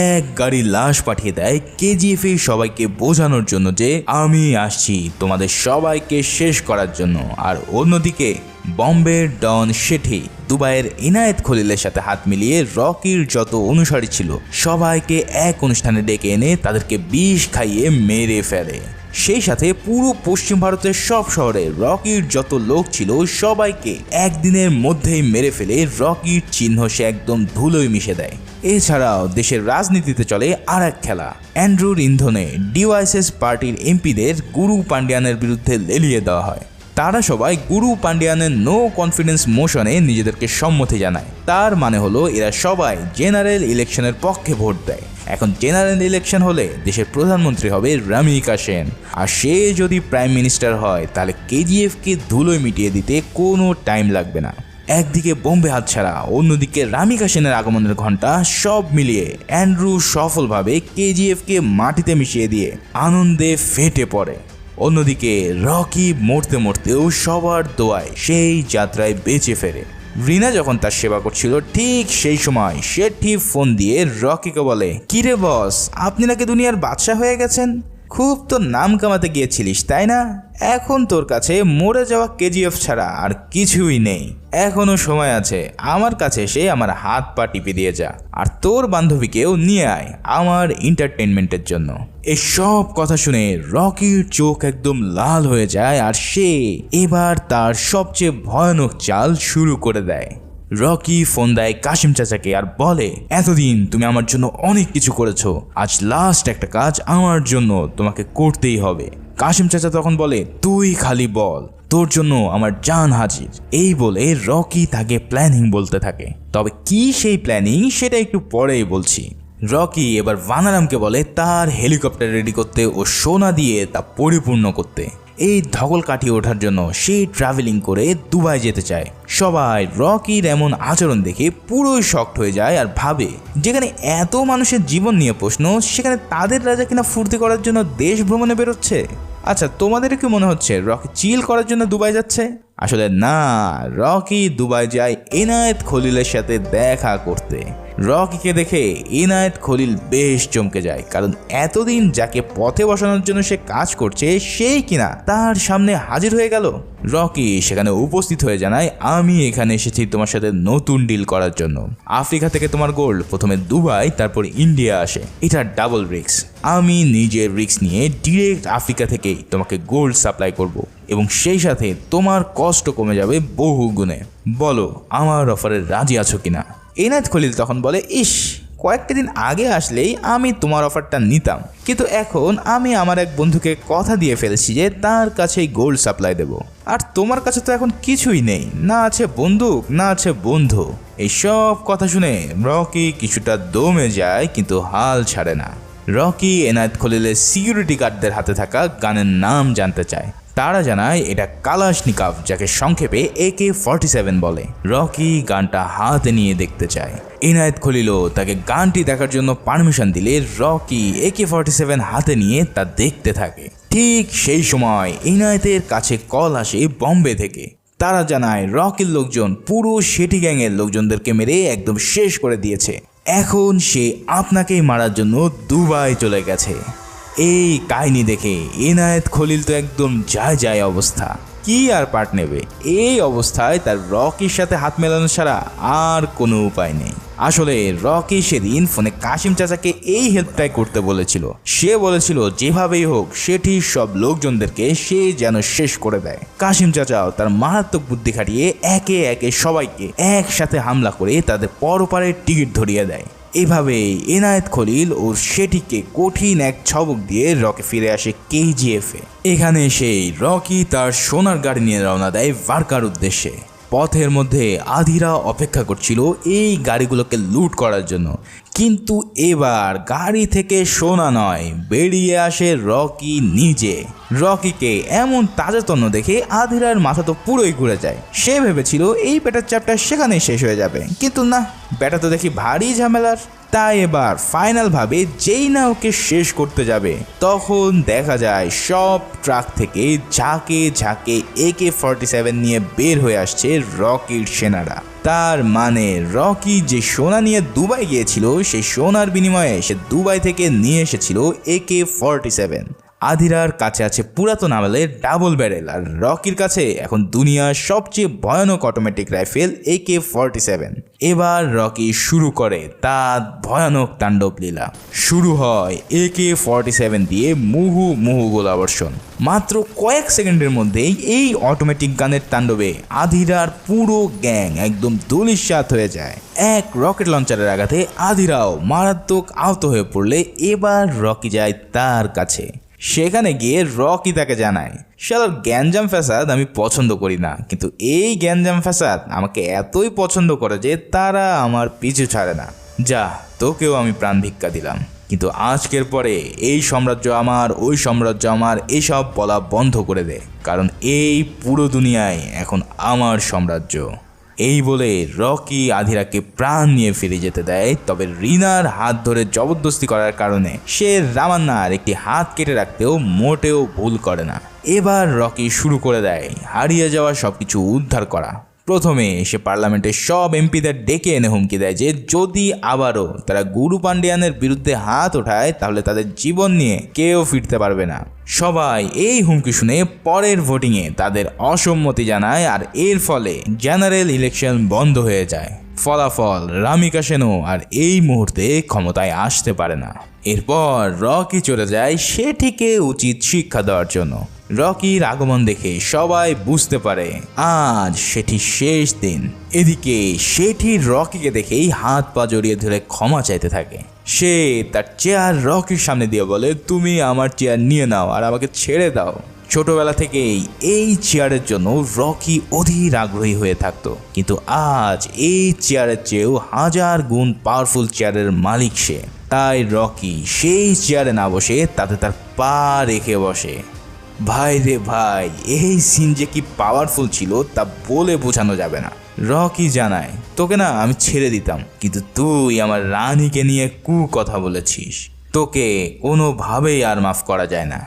এক গাড়ি লাশ পাঠিয়ে দেয় কেজিএফে সবাইকে বোঝানোর জন্য যে আমি আসছি তোমাদের সবাইকে শেষ করার জন্য। আর অন্যদিকে বম্বের ডন শেঠি দুবাইয়ের ইনায়েত খলিলের সাথে হাত মিলিয়ে রকির যত অনুসারী ছিল সবাইকে এক অনুষ্ঠানে ডেকে এনে তাদেরকে বিষ খাইয়ে মেরে ফেলে। সেই সাথে পুরো পশ্চিম ভারতের সব শহরে রকির যত লোক ছিল সবাইকে একদিনের মধ্যেই মেরে ফেলে রকির চিহ্ন সে একদম ধুলোয় মিশে দেয়। এছাড়াও দেশের রাজনীতিতে চলে আর এক খেলা। অ্যান্ড্রুর ইন্ধনে ডিওয়াইএসএস পার্টির এমপিদের গুরু পান্ডিয়ানের বিরুদ্ধে লেলিয়ে দেওয়া হয়। তারা সবাই গুরু পান্ডিয়ানের নো কনফিডেন্স মোশনে নিজেদেরকে সম্মতি জানায়। তার মানে হলো এরা সবাই জেনারেল ইলেকশনের পক্ষে ভোট দেয়। এখন জেনারেল ইলেকশন হলে দেশের প্রধানমন্ত্রী হবে রামিকা সেন, আর সে যদি প্রাইম মিনিস্টার হয় তাহলে কেজিএফকে ধুলোয় মিটিয়ে দিতে কোনো টাইম লাগবে না। একদিকে বোম্বে হাতছাড়া, অন্যদিকে রামিকা সেনের আগমনের ঘণ্টা, সব মিলিয়ে অ্যান্ড্রু সফলভাবে কেজিএফকে মাটিতে মিশিয়ে দিয়ে আনন্দে ফেটে পড়ে। অন্যদিকে রকি মরতে মরতেও সবার দোয়ায় সেই যাত্রায় বেঁচে ফেরে। রিনা যখন তার সেবা করছিল ঠিক সেই সময় শেঠি ফোন দিয়ে রকিকে বলে, কিরে বস, আপনি নাকি দুনিয়ার বাদশা হয়ে গেছেন? খুব তো নাম কামাতে গিয়েছিলিস তাই না? এখন তোর কাছে মরে যাওয়া কেজিএফ ছাড়া আর কিছুই নেই। এখনো সময় আছে, আমার কাছে এসে আমার হাত পা টিপে দিয়ে যা, আর তোর বান্ধবীকেও নিয়ে আয় আমার এন্টারটেনমেন্টের জন্য। এসব কথা শুনে রকির চোখ একদম লাল হয়ে যায় আর সে এবার তার সবচেয়ে ভয়ানক চাল শুরু করে দেয়। রকি ফোন দেয় কাশিম চাচাকে আর বলে, এতদিন তুমি আমার জন্য অনেক কিছু করেছো, আজ লাস্ট একটা কাজ আমার জন্য তোমাকে করতেই হবে। কাশিম চাচা তখন বলে, তুই খালি বল, তোর জন্য আমার জান হাজির। এই বলে রকি তাকে প্ল্যানিং বলতে থাকে। তবে কি সেই প্ল্যানিং সেটা একটু পরেই বলছি। রকি এবার ভানারামকে বলে তার হেলিকপ্টার রেডি করতে ও সোনা দিয়ে তা পরিপূর্ণ করতে। এই ধকল কাটিয়ে ওঠার জন্য সে ট্রাভেলিং করে দুবাই যেতে চায়। সবাই রকির এমন আচরণ দেখে পুরোই শকড হয়ে যায় আর ভাবে, যেখানে এত মানুষের জীবন নিয়ে প্রশ্ন, সেখানে তাদের রাজা কিনা ফুর্তি করার জন্য দেশ ভ্রমণে বেরোচ্ছে। আচ্ছা, তোমাদের কি মনে হচ্ছে রকি চিল করার জন্য দুবাই যাচ্ছে? আসলে না, রকি দুবাই যায় ইনায়েত খলিলের সাথে দেখা করতে। রকিকে দেখে ইনায়েত খলিল বেশ চমকে যায়, কারণ এতদিন যাকে পথে বসানোর জন্য সে কাজ করছে সেই কিনা তার সামনে হাজির হয়ে গেল। রকি সেখানে উপস্থিত হয়ে জানায়, আমি এখানে এসেছি তোমার সাথে নতুন ডিল করার জন্য। আফ্রিকা থেকে তোমার গোল্ড প্রথমে দুবাই তারপর ইন্ডিয়া আসে, এটা ডাবল রিস্ক। আমি নিজের রিস্ক নিয়ে ডিরেক্ট আফ্রিকা থেকেই তোমাকে গোল্ড সাপ্লাই করব এবং সেই সাথে তোমার কষ্ট কমে যাবে বহু গুণে। বলো আমার অফারে রাজি আছো কিনা? ইনায়েত খলিল তখন বলে, ইস, কয়েকটা দিন আগে আসলেই আমি তোমার অফারটা নিতাম, কিন্তু এখন আমি আমার এক বন্ধুকে কথা দিয়ে ফেলেছি যে তার কাছেই গোল্ড সাপ্লাই দেব, আর তোমার কাছে তো এখন কিছুই নেই, না আছে বন্দুক না আছে বন্ধু। এই সব কথা শুনে রকি কিছুটা দমে যায়, কিন্তু হাল ছাড়ে না। রকি ইনায়েত খলিলের সিকিউরিটি গার্ডদের হাতে থাকা গানের নাম জানতে চায়। তারা জানায় এটা কালাশনিকভ, যাকে সংক্ষেপে AK-47 বলে। রকি গানটা হাতে নিয়ে দেখতে চায়। ইনায়েত খলিলও তাকে গানটি দেখার জন্য পারমিশন দিলে রকি AK-47 হাতে নিয়ে তা দেখতে থাকে। ঠিক সেই সময় ইনায়েতের কাছে কল আসে বম্বে থেকে। তারা জানায় রকির লোকজন পুরো শেটি গ্যাংয়ের লোকজনদেরকে মেরে একদম শেষ করে দিয়েছে, এখন সে আপনাকেই মারার জন্য দুবাই চলে গেছে। এই কাহিনী দেখে ইনায়েত খলিল তো একদম যায় অবস্থা, কি আর পার্ট নেবে। এই অবস্থায় তার রকির সাথে হাত মেলানো ছাড়া আর কোনো উপায় নেই। আসলে রকি সেদিন ফোনে কাশিম চাচাকে এই হেল্পটাই করতে বলেছিল। সে বলেছিল যেভাবেই হোক সেটির সব লোকজনদেরকে সে যেন শেষ করে দেয়। কাশিম চাচাও তার মারাত্মক বুদ্ধি খাটিয়ে একে একে সবাইকে একসাথে হামলা করে তাদের পরপারের টিকিট ধরিয়ে দেয়। এভাবে ইনায়েত খলিল ও সেটিকে কঠিন এক ছবক দিয়ে রকি ফিরে আসে KGF-এ। এখানে এসেই রকি তার সোনার গাড়ি নিয়ে রওনা দেয় ভার্কার উদ্দেশ্যে। পথের মধ্যে আধিরা অপেক্ষা করছিল এই গাড়িগুলোকে লুট করার জন্য, কিন্তু এবার গাড়ি থেকে সোনা নয়, বেরিয়ে আসে রকি নিজে। রকিকে এমন তাজাতন্য দেখে আধিরার মাথা তো পুরোই ঘুরে যায়। সে ভেবেছিল এই বেটার চ্যাপ্টার সেখানেই শেষ হয়ে যাবে, কিন্তু না, বেটা তো দেখি ভারী ঝামেলার। তাই এবার ফাইনাল ভাবে যেই না ওকে শেষ করতে যাবে, তখন দেখা যায় সব ট্রাক থেকে ঝাঁকে ঝাঁকে AK-47 নিয়ে বের হয়ে আসছে রকির সেনারা। তার মানে রকি যে সোনা নিয়ে দুবাই গিয়েছিল, সেই সোনার বিনিময়ে সে দুবাই থেকে নিয়ে এসেছিল AK-47। আধিরার কাছে আছে পুরাতন আমলের ডাবল ব্যারেল, আর রকির কাছে এখন দুনিয়ার সবচেয়ে ভয়ানক অটোমেটিক রাইফেল AK-47। এবার রকি শুরু করে তার ভয়ানক তাণ্ডব লীলা। শুরু হয় AK-47 দিয়ে মুহু গোলাবর্ষণ। মাত্র কয়েক সেকেন্ডের মধ্যেই এই অটোমেটিক গানের তাণ্ডবে আধিরার পুরো গ্যাং একদম ধূলিসাৎ হয়ে যায়। এক রকেট লঞ্চারের আঘাতে আধিরাও মারাত্মক আহত হয়ে পড়লে এবার রকি যায় তার কাছে। সেখানে গিয়ে রকি তাকে জানায়, শালার গ্যাঞ্জাম ফ্যাসাদ আমি পছন্দ করি না, কিন্তু এই গ্যাঞ্জাম ফ্যাসাদ আমাকে এতই পছন্দ করে যে তারা আমার পিছু ছাড়ে না। যা, তোকেও আমি প্রাণ ভিক্ষা দিলাম, কিন্তু আজকের পরে এই সাম্রাজ্য আমার, ওই সাম্রাজ্য আমার, এসব বলা বন্ধ করে দে, কারণ এই পুরো দুনিয়ায় এখন আমার সাম্রাজ্য। এই বলে রকি আধিরাকে প্রাণ নিয়ে ফিরে যেতে দেয়। তবে রিনার হাত ধরে জবরদস্তি করার কারণে সে রামান্নার একটি হাত কেটে রাখতেও মোটেও ভুল করে না। এবার রকি শুরু করে দেয় হারিয়ে যাওয়া সবকিছু উদ্ধার করা। প্রথমে সে পার্লামেন্টের সব এমপিদের ডেকে এনে হুমকি দেয় যে যদি আবারও তারা গুরু পান্ডিয়ানের বিরুদ্ধে হাত ওঠায় তাহলে তাদের জীবন নিয়ে কেউ ফিরতে পারবে না। সবাই এই হুমকি শুনে পরের ভোটিংয়ে তাদের অসম্মতি জানায়, আর এর ফলে জেনারেল ইলেকশন বন্ধ হয়ে যায়। ফলাফল রামিকা সেনও আর এই মুহূর্তে ক্ষমতায় আসতে পারে না। এরপর রকি চলে যায় সেটিকে উচিত শিক্ষা দেওয়ার জন্য। রকির আগমন দেখে সবাই বুঝতে পারে আজ সেটি শেষ দিন। এদিকে সেটি রকিকে দেখেই হাত পা জড়িয়ে ধরে ক্ষমা চাইতে থাকে। সে তার চেয়ার রকির সামনে দিয়ে বলে, তুমি আমার চেয়ার নিয়ে নাও আর আমাকে ছেড়ে দাও। ছোটবেলা থেকেই এই চেয়ারের জন্য রকি অধীর আগ্রহী হয়ে থাকতো, কিন্তু আজ এই চেয়ারের চেয়েও 1000 গুণ পাওয়ারফুল চেয়ারের মালিক সে। তাই রকি সেই চেয়ারে না বসে তাতে তার পা রেখে বসে। ভাই রে ভাই, এই সিন যে কি পাওয়ারফুল ছিল তা বলে বোঝানো যাবে না। রকি জানায়, তোকে না আমি ছেড়ে দিতাম, কিন্তু তুই আমার রানীকে নিয়ে কথা বলেছিস, তোকে কোনোভাবেই আর মাফ করা যায় না।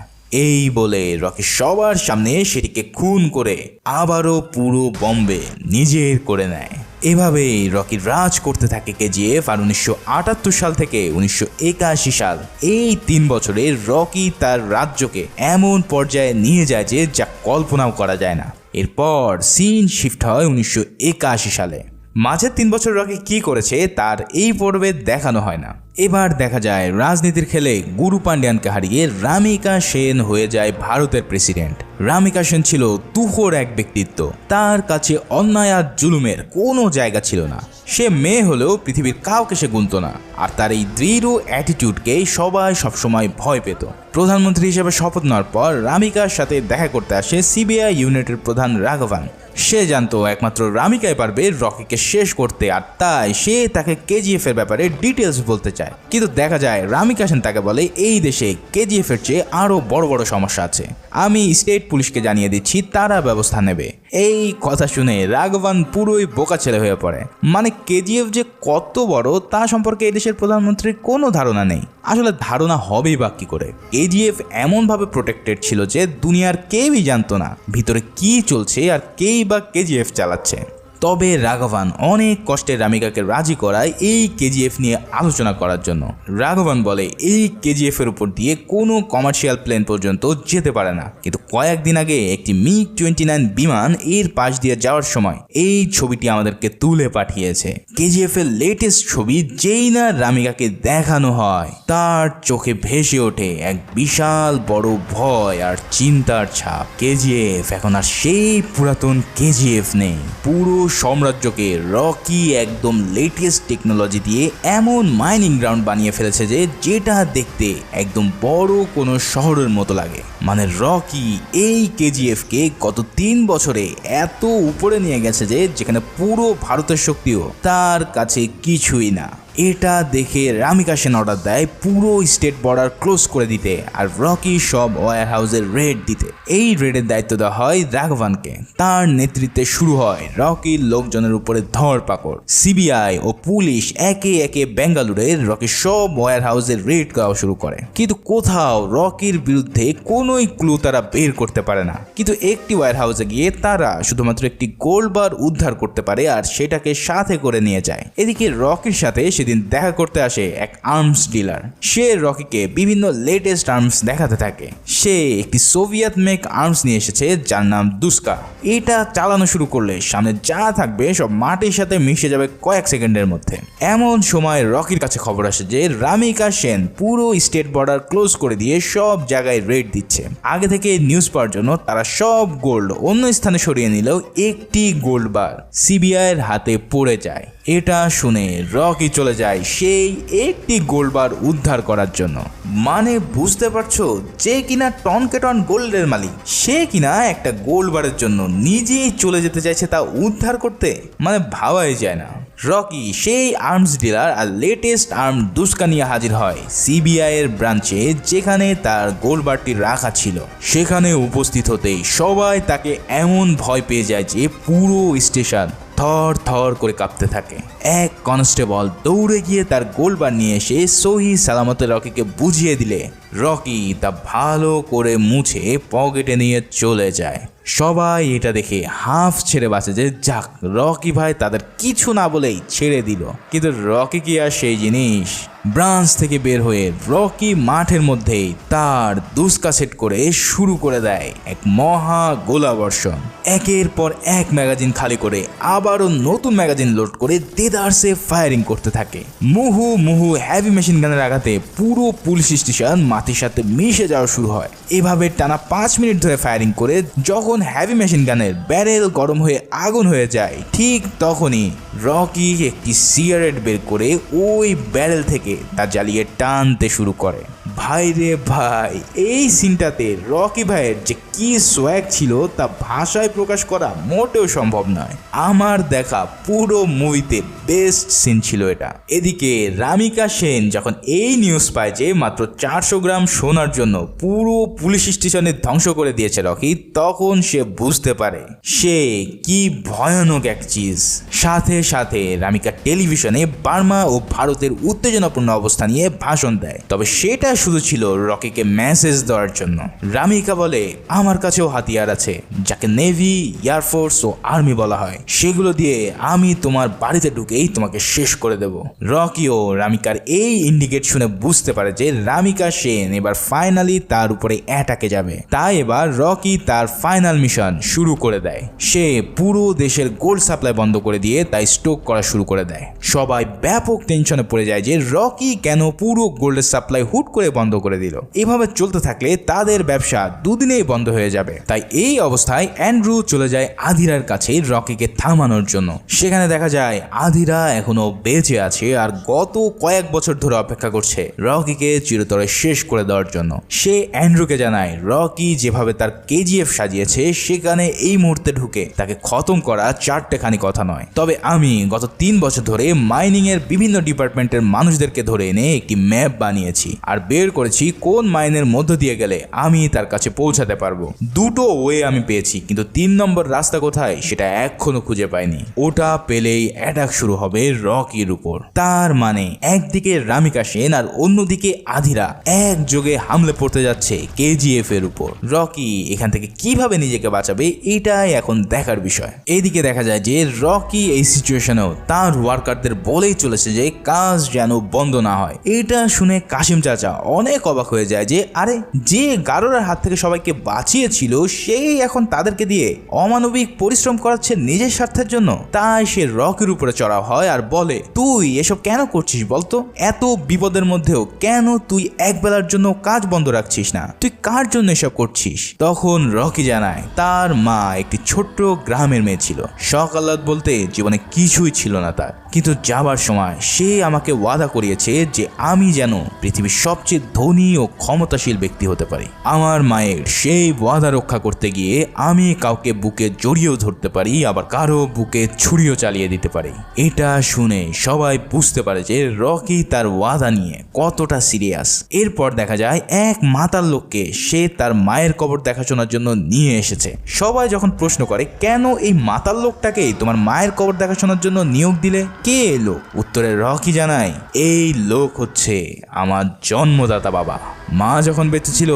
এই বলে রকি সবার সামনে সেটিকে খুন করে আবারও পুরো বম্বে নিজের করে নেয়। এভাবেই রকি রাজ করতে থাকে কেজিএফ, আর 1978 সাল থেকে 1981 সাল এই 3 বছরে রকি তার রাজ্যকে এমন পর্যায়ে নিয়ে যায় যে যা কল্পনাও করা যায় না। এরপর সিন শিফট হয় 1981 সালে। মাঝের 3 বছর রকি কি করেছে তার এই পর্বে দেখানো হয় না। এবার দেখা যায় রাজনীতির খেলে গুরু পান্ডিয়ানকে হারিয়ে রামিকা সেন হয়ে যায় ভারতের প্রেসিডেন্ট। রামিকা সেন ছিল তুখোড় এক ব্যক্তিত্ব, তার কাছে অন্যায় আর জুলুমের কোনো জায়গা ছিল না। সে মেয়ে হলেও পৃথিবীর কাউকে সে গুনত না, আর তার এই দৃঢ় অ্যাটিটিউডকে সবাই সবসময় ভয় পেত। প্রধানমন্ত্রী হিসেবে শপথ নেওয়ার পর রামিকার সাথে দেখা করতে আসে সিবিআই ইউনিটের প্রধান রাঘবান। সে জানতো একমাত্র রামিকাই পারবে রকিকে শেষ করতে, আর তাই সে তাকে কেজিএফ এর ব্যাপারে ডিটেলস বলতে চায়। কিন্তু দেখা যায় রামিকা সেন তাকে বলে এই দেশে কেজিএফ এর চেয়ে আরো বড় বড় সমস্যা আছে, আমি স্টেট পুলিশকে জানিয়ে দিচ্ছি, তারা ব্যবস্থা নেবে। এই কথা শুনে রাঘবান পুরোই বোকা ছেলে হয়ে পড়ে। মানে কেজিএফ যে কত বড় তা সম্পর্কে এই দেশের প্রধানমন্ত্রীর কোনো ধারণা নেই। আসলে ধারণা হবেই বা কি করে? কেজিএফ এমনভাবে প্রোটেক্টেড ছিল যে দুনিয়ার কেউই জানতো না ভিতরে কি চলছে আর কেই বা কেজিএফ চালাচ্ছে। তবে রাঘবান অনেক কষ্টে রামিকাকে রাজি করায় এই কেজিএফ নিয়ে আলোচনা করার জন্য। রাঘবান বলে এই কেজিএফ এর উপর দিয়ে কোনো কমার্শিয়াল প্লেন পর্যন্ত যেতে পারে না, কিন্তু কয়েকদিন আগে একটি MiG-29 বিমান এর পাশ দিয়ে যাওয়ার সময় এই ছবিটি আমাদেরকে তুলে পাঠিয়েছে। কেজিএফ এর লেটেস্ট ছবি যেই না রামিকাকে দেখানো হয় তার চোখে ভেসে ওঠে এক বিশাল বড় ভয় আর চিন্তার ছাপ। কেজিএফ এখন আর সেই পুরাতন কেজিএফ নেই। পুরো সাম্রাজ্যকে রকি একদম লেটেস্ট টেকনোলজি দিয়ে এমন মাইনিং গ্রাউন্ড বানিয়ে ফেলেছে যে যেটা দেখতে একদম বড় কোনো শহরের মতো লাগে। মানে রকি এই কেজিএফ কে গত 3 বছরে এত উপরে নিয়ে গেছে যে যেখানে পুরো ভারতের শক্তিও তার কাছে কিছুই না। এটা দেখে রামিকা সেন অর্ডার দেয় পুরো স্টেট বর্ডার ক্লোজ করে দিতে আর রকি সব ওয়্যার হাউসের রেড দিতে। এই রেডের দায়িত্ব দেওয়া হয় রাঘবানকে। তার নেতৃত্বে শুরু হয় রকির লোকজনের উপরে ধরপাকড়। সিবিআই ও পুলিশ একে একে বেঙ্গালুরে রকির সব ওয়্যার হাউসের রেড করা শুরু করে, কিন্তু কোথাও রকির বিরুদ্ধে কোনোই ক্লু তারা বের করতে পারে না। কিন্তু একটি ওয়্যার হাউসে গিয়ে তারা শুধুমাত্র একটি গোল্ড বার উদ্ধার করতে পারে আর সেটাকে সাথে করে নিয়ে যায়। এদিকে রকির সাথে সেদিন দেখা করতে আসে এক আর্মস ডিলার। সে রকিকে বিভিন্ন লেটেস্ট আর্মস দেখাতে থাকে। সে একটি সোভিয়েত মেক আর্মস নিয়ে এসেছে যার নাম দুস্কা। এটা চালানো শুরু করলে সামনে যা থাকবে সব মাটির সাথে মিশে যাবে কয়েক সেকেন্ডের মধ্যে। এমন সময় রকির কাছে খবর আসে যে রামিকা সেন পুরো স্টেট বর্ডার ক্লোজ করে দিয়ে সব জায়গায় রেড দিচ্ছে। আগে থেকে নিউজ পাওয়ার জন্য তারা সব গোল্ড অন্য স্থানে সরিয়ে নিলেও একটি গোল্ড বার সিবিআই এর হাতে পড়ে যায়। এটা শুনে রকি চলে যায় সেই একটি গোল্ড বার উদ্ধার করার জন্য। মানে বুঝতে পারছো, যে কিনা টনকে টন গোল্ডের মালিক সে কিনা একটা গোল্ড বারের জন্য নিজেই চলে যেতে চাইছে তা উদ্ধার করতে, মানে ভাবাই যায় না। রকি সেই আর্মস ডিলার আর লেটেস্ট আর্ম দুস্কা নিয়ে হাজির হয় সিবিআই এর ব্রাঞ্চে, যেখানে তার গোল্ড বারটি রাখা ছিল। সেখানে উপস্থিত হতেই সবাই তাকে এমন ভয় পেয়ে যায় যে পুরো স্টেশন থর থর করে কাঁপতে থাকে। এক কনস্টেবল দৌড়ে গিয়ে তার গোল্ড বার নিয়ে এসে সহি সালামতে রকিকে বুঝিয়ে দিলে রকি তা ভালো করে মুছে পকেটে নিয়ে চলে যায়। সবাই এটা দেখে হাফ ছেড়ে বাঁচে যে যাক রকি ভাই তাদের কিছু না বলেই ছেড়ে দিল। কিন্তু রকি কি আর সেই জিনিস? ব্রাঞ্চ থেকে বের হয়ে রকি মাঠের মধ্যেই তার দুস্কা সেট করে শুরু করে দেয় এক মহা গোলাবর্ষণ। একের পর এক ম্যাগাজিন খালি করে আবারও নতুন ম্যাগাজিন লোড করে দেদারসে ফায়ারিং করতে থাকে। মুহু মুহু হেভি মেশিন গানের আঘাতে পুরো পুলিশ স্টেশন মাটির সাথে মিশে যাওয়া শুরু হয়। এভাবে টানা 5 মিনিট ধরে ফায়ারিং করে যখন হেভি মেশিন গানের ব্যারেল গরম হয়ে আগুন হয়ে যায়, ঠিক তখনই রকি একটি সিগারেট বের করে ওই ব্যারেল থেকে তা জ্বালিয়ে টানতে শুরু করে। ভাই রে ভাই, এই সিনটাতে রকি ভাইয়ের যে কি সোয়াগ ছিল তা ভাষায় প্রকাশ করা মোটেও সম্ভব নয়। আমার দেখা পুরো মুভিতে বেস্ট সিন ছিল এটা। এদিকে রামিকা সেন যখন এই নিউজ পায় যে মাত্র 400 গ্রাম সোনার জন্য পুরো পুলিশ স্টেশনে ধ্বংস করে দিয়েছে রকি, তখন সে বুঝতে পারে সে কি ভয়ানক এক চিজ। সাথে সাথে রামিকা টেলিভিশনে বার্মা ও ভারতের উত্তেজনাপূর্ণ অবস্থা নিয়ে ভাষণ দেয়। তবে সেটা শুধু ছিল রকিকে মেসেজ দেওয়ার জন্য। রামিকা বলে আমার কাছেও হাতিয়ার আছে যাকে নেভি, এয়ারফোর্স ও আর্মি বলা হয়, সেগুলো দিয়ে আমি তোমার বাড়িতে ঢুকেই তোমাকে শেষ করে দেব। রকি ও রামিকার এই ইন্ডিকেট শুনে বুঝতে পারে যে রামিকা সেন এবার ফাইনালি তার উপরে অ্যাটাকে যাবে। তাই এবার রকি তার ফাইনাল মিশন শুরু করে দেয়। সে পুরো দেশের গোল্ড সাপ্লাই বন্ধ করে দিয়ে তাই স্টক করা শুরু করে দেয়। সবাই ব্যাপক টেনশনে পড়ে যায় যে রকি কেন পুরো গোল্ডের সাপ্লাই হুট করে বন্ধ করে দিল। এভাবে চলতে থাকলে তাদের ব্যবসা দুদিনেই বন্ধ হয়ে যাবে। তাই এই অবস্থায় অ্যান্ড্রু চলে যায় আধিরার কাছে রকিকে থামানোর জন্য। সেখানে দেখা যায় আধিরা এখনো বেঁচে আছে আর গত কয়েক বছর ধরে অপেক্ষা করছে রকিকে চিরতরে শেষ করে দেওয়ার জন্য। সে অ্যান্ড্রুকে জানায় রকি যেভাবে তার কেজিএফ সাজিয়েছে সেখানে এই মুহূর্তে ঢুকে তাকে খতম করা চারটেখানি কথা নয়। তবে আমি গত 3 বছর ধরে মাইনিং এর বিভিন্ন ডিপার্টমেন্টের মানুষদেরকে ধরে এনে একটি ম্যাপ বানিয়েছি আর বের করেছি কোন মাইনের মধ্য দিয়ে গেলে আমি তার কাছে পৌঁছাতে পারবো। দুটো ওয়ে আমি পেয়েছি, কিন্তু 3 নম্বর রাস্তা কোথায় সেটা এখনো খুঁজে পাইনি। ওটা পেলেই অ্যাটাক শুরু হবে রকির উপর। তার মানে একদিকে রামিকা সেন আর অন্যদিকে আধিরা একযোগে হামলে পড়তে যাচ্ছে কেজিএফ এর উপর। রকি এখান থেকে কিভাবে নিজেকে বাঁচাবে এটাই এখন দেখার বিষয়। এইদিকে দেখা যায় যে রকি এই সিচুয়েশনেও তার ওয়ার্কারদের বলেই চলেছে যে কাজ যেন বন্ধ না হয়। এটা শুনে কাশিম চাচা অনেক অবাক হয়ে যায় যে আরে যে গারোরার হাত থেকে সবাইকে বাঁচিয়েছিল সেই এখন তাদেরকে দিয়ে অমানবিক পরিশ্রম করাচ্ছে নিজের স্বার্থের জন্য। তাই সে রকির উপরে চড়াও হয় আর বলে তুই এসব কেন করছিস বলতো? এত বিপদের মধ্যেও কেন তুই একবেলার জন্য কাজ বন্ধ রাখছিস না? তুই কার জন্য এসব করছিস? তখন রকি জানায় তার মা একটি ছোট্ট গ্রামের মেয়ে ছিল। শখ আহ্লাদ বলতে জীবনে কিছুই ছিল না তার, কিন্তু যাবার সময় সে আমাকে ওয়াদা করিয়েছে যে আমি যেন পৃথিবীর সবচেয়ে ধনী ও ক্ষমতাশীল ব্যক্তি হতে পারি। আমার মায়ের সেই ওয়াদা রক্ষা করতে গিয়ে আমি কাউকে বুকে জড়িয়েও ধরতে পারি, আবার কারো বুকে ছুরিও চালিয়ে দিতে পারি। এটা শুনে সবাই বুঝতে পারে যে রকি তার ওয়াদা নিয়ে কতটা সিরিয়াস। এরপর দেখা যায় এক মাতাল লোককে সে তার মায়ের কবর দেখাশোনার জন্য নিয়ে এসেছে। সবাই যখন প্রশ্ন করে কেন এই মাতাল লোকটাকে তোমার মায়ের কবর দেখাশোনার জন্য নিয়োগ দিলে, কে এলো? উত্তরে রকি জানায় এই লোক হচ্ছে আমার জন্মদাতা বাবা। মা যখন বেঁচে ছিল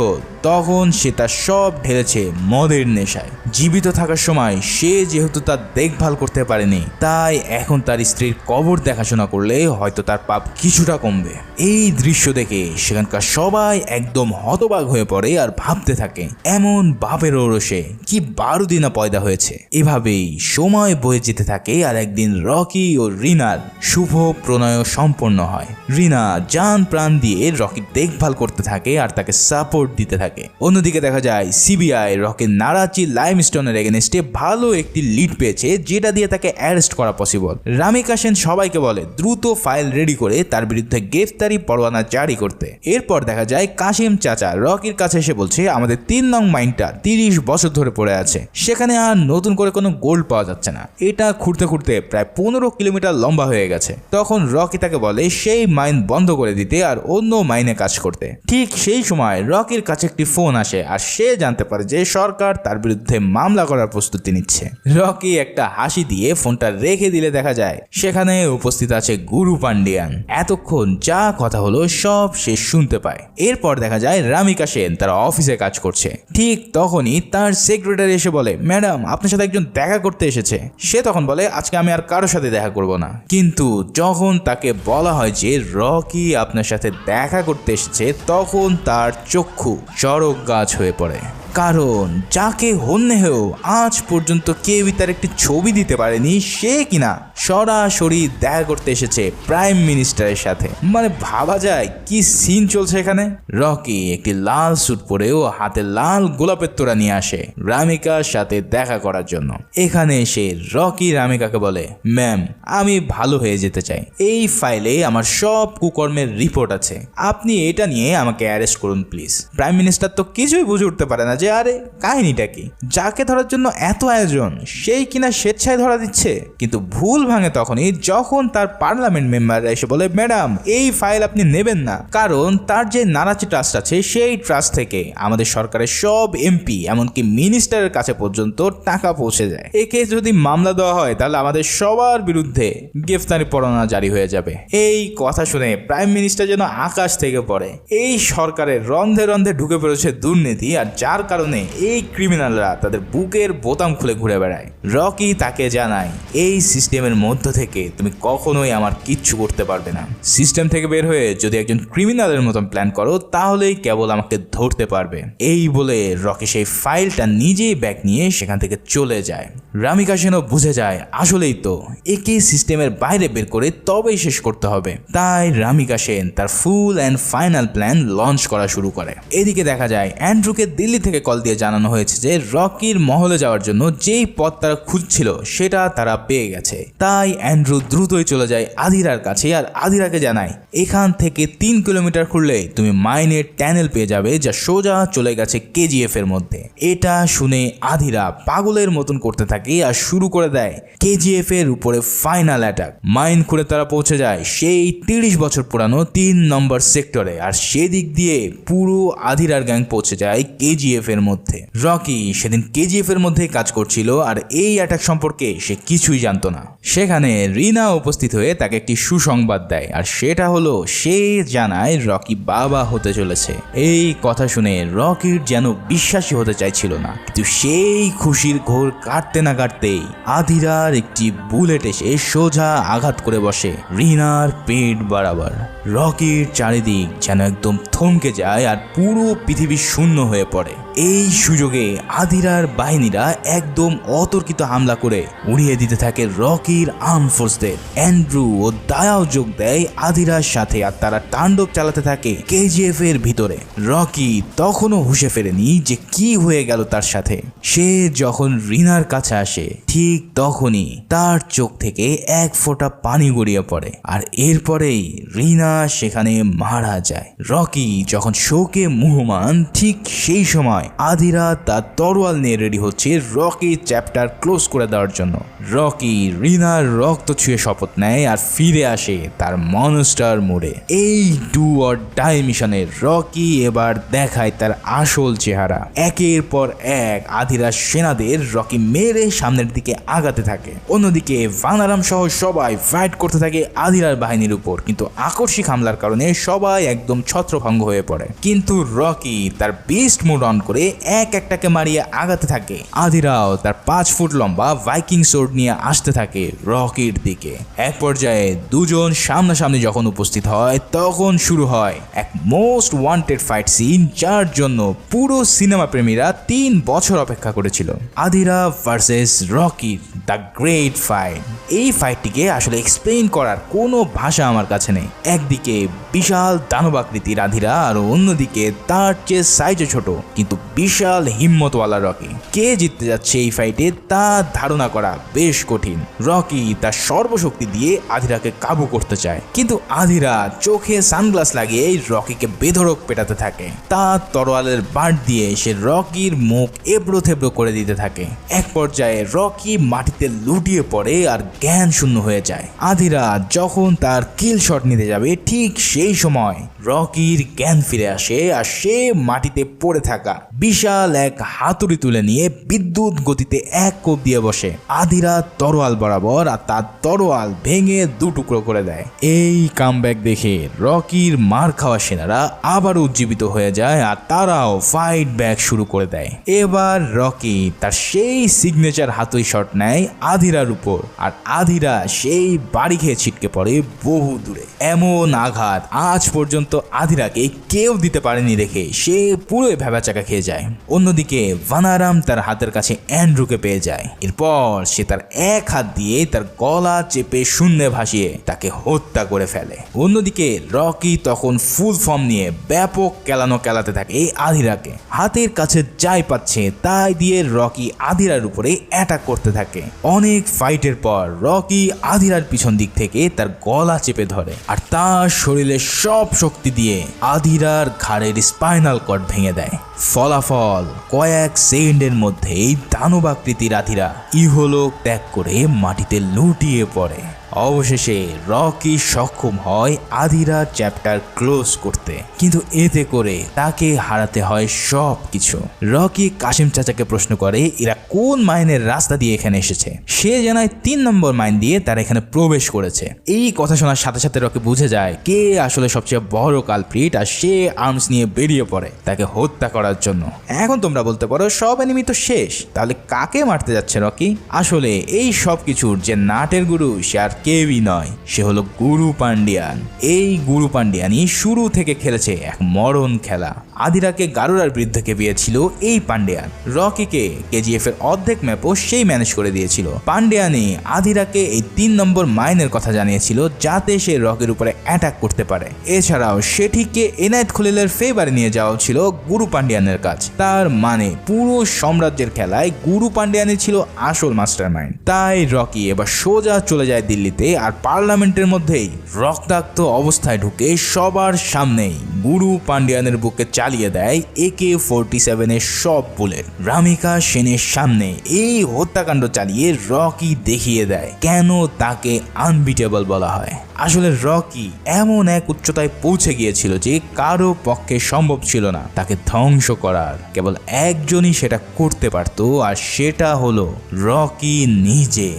তখন সে তার সব ঢেলেছে মদের নেশায়। জীবিত থাকার সময় সে যেহেতু তার দেখভাল করতে পারেনি, তাই এখন তার স্ত্রীর কবর দেখাশোনা করলে হয়তো তার পাপ কিছুটা কমবে। এই দৃশ্য দেখে সেখানকার সবাই একদম হতবাক হয়ে পড়ে আর ভাবতে থাকে এমন বাপের ঔরসে কি বারুদিনা পয়দা হয়েছে। এভাবেই সময় বয়ে যেতে থাকে আর একদিন রকি ও রিনার শুভ প্রণয় সম্পন্ন হয়। রিনা জান প্রাণ দিয়ে রকির দেখভাল করতে থাকে আর তাকে সাপোর্ট দিতে থাকে। অন্যদিকে দেখা যায় সিবিআই রকির নারাচি লাইমস্টোনের এগেনস্টে ভালো একটি লিড পেয়েছে যেটা দিয়ে তাকে অ্যারেস্ট করা পসিবল। রামিকা সেন সবাইকে বলে দ্রুত ফাইল রেডি করে তার বিরুদ্ধে গ্রেফতারি পরোয়ানা জারি করতে। এরপর দেখা যায় কাশিম চাচা রকির কাছে এসে বলছে আমাদের 3 নং মাইনটা 30 বছর ধরে পড়ে আছে, সেখানে আর নতুন করে কোনো গোল্ড পাওয়া যাচ্ছে না। এটা খুঁড়তে খুঁড়তে প্রায় 15 কিলোমিটার লম্বা হয়ে গেছে। তখন রকি তাকে বলে সেই মাইন বন্ধ করে দিতে আর অন্য মাইনে কাজ করতে। ঠিক সেই সময় রকির কাছে একটি ফোন আসে আর সে জানতে পারে যে সরকার তার বিরুদ্ধে মামলা করার প্রস্তুতি নিচ্ছে। রকি একটা হাসি দিয়ে ফোনটা রেখে দিলে দেখা যায় সেখানে উপস্থিত আছে গুরু পান্ডিয়ান। এতক্ষণ যা কথা হলো সব সে শুনতে পায়। এরপর দেখা যায় রামিকা সেন তার অফিসে কাজ করছে। ঠিক তখনই তার সেক্রেটারি এসে বলে ম্যাডাম আপনার সাথে একজন দেখা করতে এসেছে। সে তখন বলে আজকে আমি আর কারোর সাথে দেখা করব না। কিন্তু যখন তাকে বলা হয় যে রকি আপনার সাথে দেখা করতে এসেছে তখন তার চক্ষু চড়ক গাছ হয়ে পড়ে। কারণ যাকে হন্যেও আজ পর্যন্ত কেউই তার একটি ছবি দিতে পারেনি সে কিনা সরাসরি দেখা করতে এসেছে প্রাইম মিনিস্টারের সাথে। মানে ভাবা যায় কি সিন চলছে এখানে। রকি একটি লাল স্যুট পরেও হাতে লাল গোলাপের তোড়া নিয়ে আসে রামিকার সাথে দেখা করার জন্য। এখানে এসে রকি রামিকাকে বলে ম্যাম আমি ভালো হয়ে যেতে চাই, এই ফাইলে আমার সব কুকর্মের রিপোর্ট আছে, আপনি এটা নিয়ে আমাকে অ্যারেস্ট করুন প্লিজ। প্রাইম মিনিস্টার তো কিছুই বুঝে উঠতে পারে না যে আরে কাহিনীটা কি, যাকে ধরার জন্য এত আয়োজন সেই কিনা স্বেচ্ছায় ধরা দিচ্ছে। কিন্তু ভুল ভাঙে তখনই যখন তার পার্লামেন্ট মেম্বাররা এসে বলে ম্যাডাম এই ফাইল আপনি নেবেন না, কারণ তার যে নারাচি ট্রাস্ট আছে সেই ট্রাস্ট থেকে আমাদের সরকারের সব এমপি এমনকি মিনিস্টারের কাছে পর্যন্ত টাকা পৌঁছে যায়। একে যদি মামলা দেওয়া হয় তাহলে আমাদের সবার বিরুদ্ধে গ্রেফতারি পরোয়ানা জারি হয়ে যাবে। এই কথা শুনে প্রাইম মিনিস্টার যেন আকাশ থেকে পড়ে। এই সরকারের রন্ধে রন্ধে ঢুকে পড়েছে দুর্নীতি, আর যার কারণে এই ক্রিমিনালরা তাদের বুকের বোতাম খুলে ঘুরে বেড়ায়। রকি তাকে জানায় এই সিস্টেমের মধ্য থেকে তুমি কখনোই আমার কিচ্ছু করতে পারবে না। সিস্টেম থেকে বের হয়ে যদি একজন ক্রিমিনালের মতন প্ল্যান করো তাহলেই কেবল আমাকে ধরতে পারবে। এই বলে রকি সেই ফাইলটা নিজেই ব্যাগ নিয়ে সেখান থেকে চলে যায়। রামিকা সেনও বুঝে যায় আসলেই তো একে সিস্টেমের বাইরে বের করে তবেই শেষ করতে হবে। তাই রামিকা সেন তার full and final plan launch করা শুরু করে। এদিকে দেখা যায় অ্যান্ড্রুকে দিল্লি থেকে কল দিয়ে জানানো হয়েছে যে রকির মহলে যাওয়ার জন্য যেই পথ তারা খুঁজছিল সেটা তারা পেয়ে গেছে। তাই অ্যান্ড্রু দ্রুতই চলে যায় আদিরার কাছে আর আদিরাকে জানায় এখান থেকে 3 কিলোমিটার খুললেই তুমি মাইনের ট্যানেল পেয়ে যাবে যা সোজা চলে গেছে কেজিএফ এর মধ্যে। এটা শুনে আদিরা পাগলের মতন করতে থাকে আর শুরু করে দেয় কেজিএফ এর উপরে ফাইনাল অ্যাটাক। মাইন খুঁড়ে তারা পৌঁছে যায় সেই 30 বছর পুরানো 3 নম্বর সেক্টরে, আর সেদিক দিয়ে পুরো আদিরার গ্যাং পৌঁছে যায় কেজিএফ এর মধ্যে। রকি সেদিন কেজিএফ এর মধ্যে কাজ করছিল আর এই অ্যাটাক সম্পর্কে সে কিছুই জানতো না। সেখানে রিনা উপস্থিত হয়ে তাকে একটি সুসংবাদ দেয়, আর সেটা হলো সে জানায় রকি বাবা হতে চলেছে। এই কথা শুনে রকির যেন বিশ্বাসই হতে চাইছিল না, কিন্তু সেই খুশির ঘোর কাটতে না কাটতেই আদিরার একটি বুলেট এসে সোজা আঘাত করে বসে রিনার পেট বরাবর। রকির চারিদিক যেন একদম থমকে যায় আর পুরো পৃথিবী শূন্য হয়ে পড়ে। এই সুযোগে আদিরার বাহিনীরা একদম অতর্কিত হামলা করে উড়িয়ে দিতে থাকে রকির আর্ম ফোর্সদের। অ্যান্ড্রু ও দায়াও যোগ দেয় আদিরার সাথে আর তারা তাণ্ডব চালাতে থাকে কেজিএফ এর ভিতরে। রকি তখনও হুঁশে ফেরেনি যে কি হয়ে গেল তার সাথে। সে যখন রিনার কাছে আসে ঠিক তখনই তার চোখ থেকে এক ফোঁটা পানি গড়িয়ে পড়ে, আর এরপরেই রিনা সেখানে মারা যায়। রকি যখন শোকে মুহ্যমান ঠিক সেই সময় আদিরা তার তরোয়াল নিয়ে রেডি হচ্ছে রকির চ্যাপ্টার ক্লোজ করে দেওয়ার জন্য। রকি রিনার রক্ত ছুঁয়ে শপথ নেয় আর ফিরে আসে তার মনস্টার মোড়ে। এই ডু অর ডাই মিশনে রকি এবার দেখায় তার আসল চেহারা। একের পর এক আদিরার সেনাদের রকি মেরে সামনের দিকে আগাতে থাকে। অন্যদিকে ভানারাম সহ সবাই ফাইট করতে থাকে আদিরার বাহিনীর উপর, কিন্তু আকস্মিক হামলার কারণে সবাই একদম ছত্রভঙ্গ হয়ে পড়ে। কিন্তু রকি তার বিস্ট মোড অন করে এক একটাকে মারিয়ে আগাতে থাকে। আদিরাও তার 5 ফুট লম্বা ভাইকিং সোর্ড নিয়ে আসতে থাকে রকির দিকে। এক পর্যায়ে দুজন সামনাসামনি যখন উপস্থিত হয় তখন শুরু হয় এক মোস্ট ওয়ান্টেড ফাইট সিন, যার জন্য পুরো সিনেমা প্রেমীরা 3 বছর অপেক্ষা করেছিল। আদিরা ভার্সেস রকির দ্য গ্রেট ফাইট। এই ফাইটটিকে আসলে এক্সপ্লেইন করার কোনো ভাষা আমার কাছে নেই। একদিকে বিশাল দানবাকৃতির আদিরা আর অন্যদিকে তার চেয়ে সাইজে ছোট কিন্তু বিশাল হিম্মতওয়ালা রকি। কে জিততে যাচ্ছে এই ফাইটে তা ধারণা করা বেশ কঠিন। রকি তার সর্বশক্তি দিয়ে আদিরাকে কাবু করতে চায়, কিন্তু আদিরা চোখে সানগ্লাস লাগিয়ে রকিকে বেধড়ক পেটাতে থাকে। তার তরোয়ালের বাট দিয়ে সে রকির মুখ এবড়ো থেবড়ো করে দিতে থাকে। এক পর্যায়ে রকি মাটিতে লুটিয়ে পড়ে আর জ্ঞান শূন্য হয়ে যায়। আদিরা যখন তার কিল শট নিতে যাবে ঠিক সেই সময় রকির জ্ঞান ফিরে আসে আর সে মাটিতে পড়ে থাকা বিশাল এক হাতুড়ি তুলে নিয়ে বিদ্যুৎ গতিতে এক কোপ দিয়ে বসে আদিরা তরোয়াল বরাবর, আর তার তরোয়াল ভেঙে 2 টুকরো করে দেয়। এই কামব্যাক দেখে রকির মার খাওয়া সেনারা আবার উজ্জীবিত হয়ে যায় আর তারাও ফাইট ব্যাক শুরু করে দেয়। এবার রকি তার সেই সিগনেচার হাতুড়ি শট নেয় আদিরার উপর, আর আদিরা সেই বাড়ি খেয়ে ছিটকে পড়ে বহু দূরে। এমন আঘাত আজ পর্যন্ত আদিরাকে কেউ দিতে পারেনি দেখে সে পুরোই ভেবাচাকা খেয়ে যায়। অন্যদিকে ভানারাম তার হাতের কাছে অ্যান্ড্রুকে পেয়ে যায়। এরপর সে তার এক হাত দিয়ে তার গলা চেপে শূন্যে ভাসিয়ে তাকে হত্যা করে ফেলে। অন্যদিকে রকি তখন ফুল ফর্ম নিয়ে ব্যাপক কেলাতে থাকে আদিরাকে। হাতের কাছে যাই পাচ্ছে তাই দিয়ে রকি আদিরার উপরে অ্যাটাক করতে থাকে। অনেক ফাইটের পর রকি আদিরার পিছন দিক থেকে তার গলা চেপে ধরে আর তার শরীরের সব শক্তি দিয়ে আদিরার ঘাড়ের স্পাইনাল কর্ড ভেঙে দেয়। ফলাফল কয়েক সেকেন্ডের মধ্যেই দানবাকৃতির আধিরা ইহলোক ত্যাগ করে মাটিতে লুটিয়ে পড়ে। অবশেষে রকি সক্ষম হয় আধিরা চ্যাপ্টার ক্লোজ করতে, কিন্তু এতে করে তাকে হারাতে হয় সব কিছু। রকি কাশিম চাচাকে প্রশ্ন করে এরা কোন মাইনের রাস্তা দিয়ে এখানে এসেছে। সে জানায় 3 নম্বর মাইন দিয়ে তারা এখানে প্রবেশ করেছে। এই কথা শোনার সাথে সাথে রকি বুঝে যায় কে আসলে সবচেয়ে বড় কালপ্রিট, আর সে আর্মস নিয়ে বেরিয়ে পড়ে তাকে হত্যা করার জন্য। এখন তোমরা বলতে পারো সব এনিমি তো শেষ, তাহলে কাকে মারতে যাচ্ছে রকি? আসলে এই সব কিছুর যে নাটের গুরু সে আর কেউই নয়, সে হলো গুরু পান্ডিয়ান। এই গুরু পান্ডিয়ানই শুরু থেকে খেলেছে এক মরণ খেলা। আদিরাকে গারুরার বিরুদ্ধে খেপিয়েছিল এই পান্ডিয়ান। রকিকে কেজিএফ এর অর্ধেক ম্যাপও সেই ম্যানেজ করে দিয়েছিল। পান্ডিয়ানই আদিরাকে এই 3 নম্বর মাইনের কথা জানিয়েছিল যাতে সে রকির উপরে অ্যাটাক করতে পারে। এছাড়াও সেটিকে এনায়েত খলিলের ফেভারে নিয়ে যাওয়া ছিল গুরু পান্ডিয়ানের কাজ। তার মানে পুরো সাম্রাজ্যের খেলায় গুরু পান্ডিয়ানই ছিল আসল মাস্টার মাইন্ড। তাই রকি এবার সোজা চলে যায় দিল্লিতে, আর পার্লামেন্টের মধ্যেই রক্তাক্ত অবস্থায় ঢুকে সবার সামনেই গুরু পান্ডিয়ানের বুকে চালিয়ে দেয় AK-47 এর সব বুলেট। রামিকা সেনের সামনে এই হত্যাকাণ্ড চালিয়ে রকি দেখিয়ে দেয় কেন তাকে আনবিটেবল বলা হয়। আসলে রকি এমন এক উচ্চতায় পৌঁছে গিয়েছিল যে কারো পক্ষে সম্ভব ছিল না তাকে ধ্বংস করার। কেবল একজনই সেটা করতে পারত, আর সেটা হলো রকি নিজে।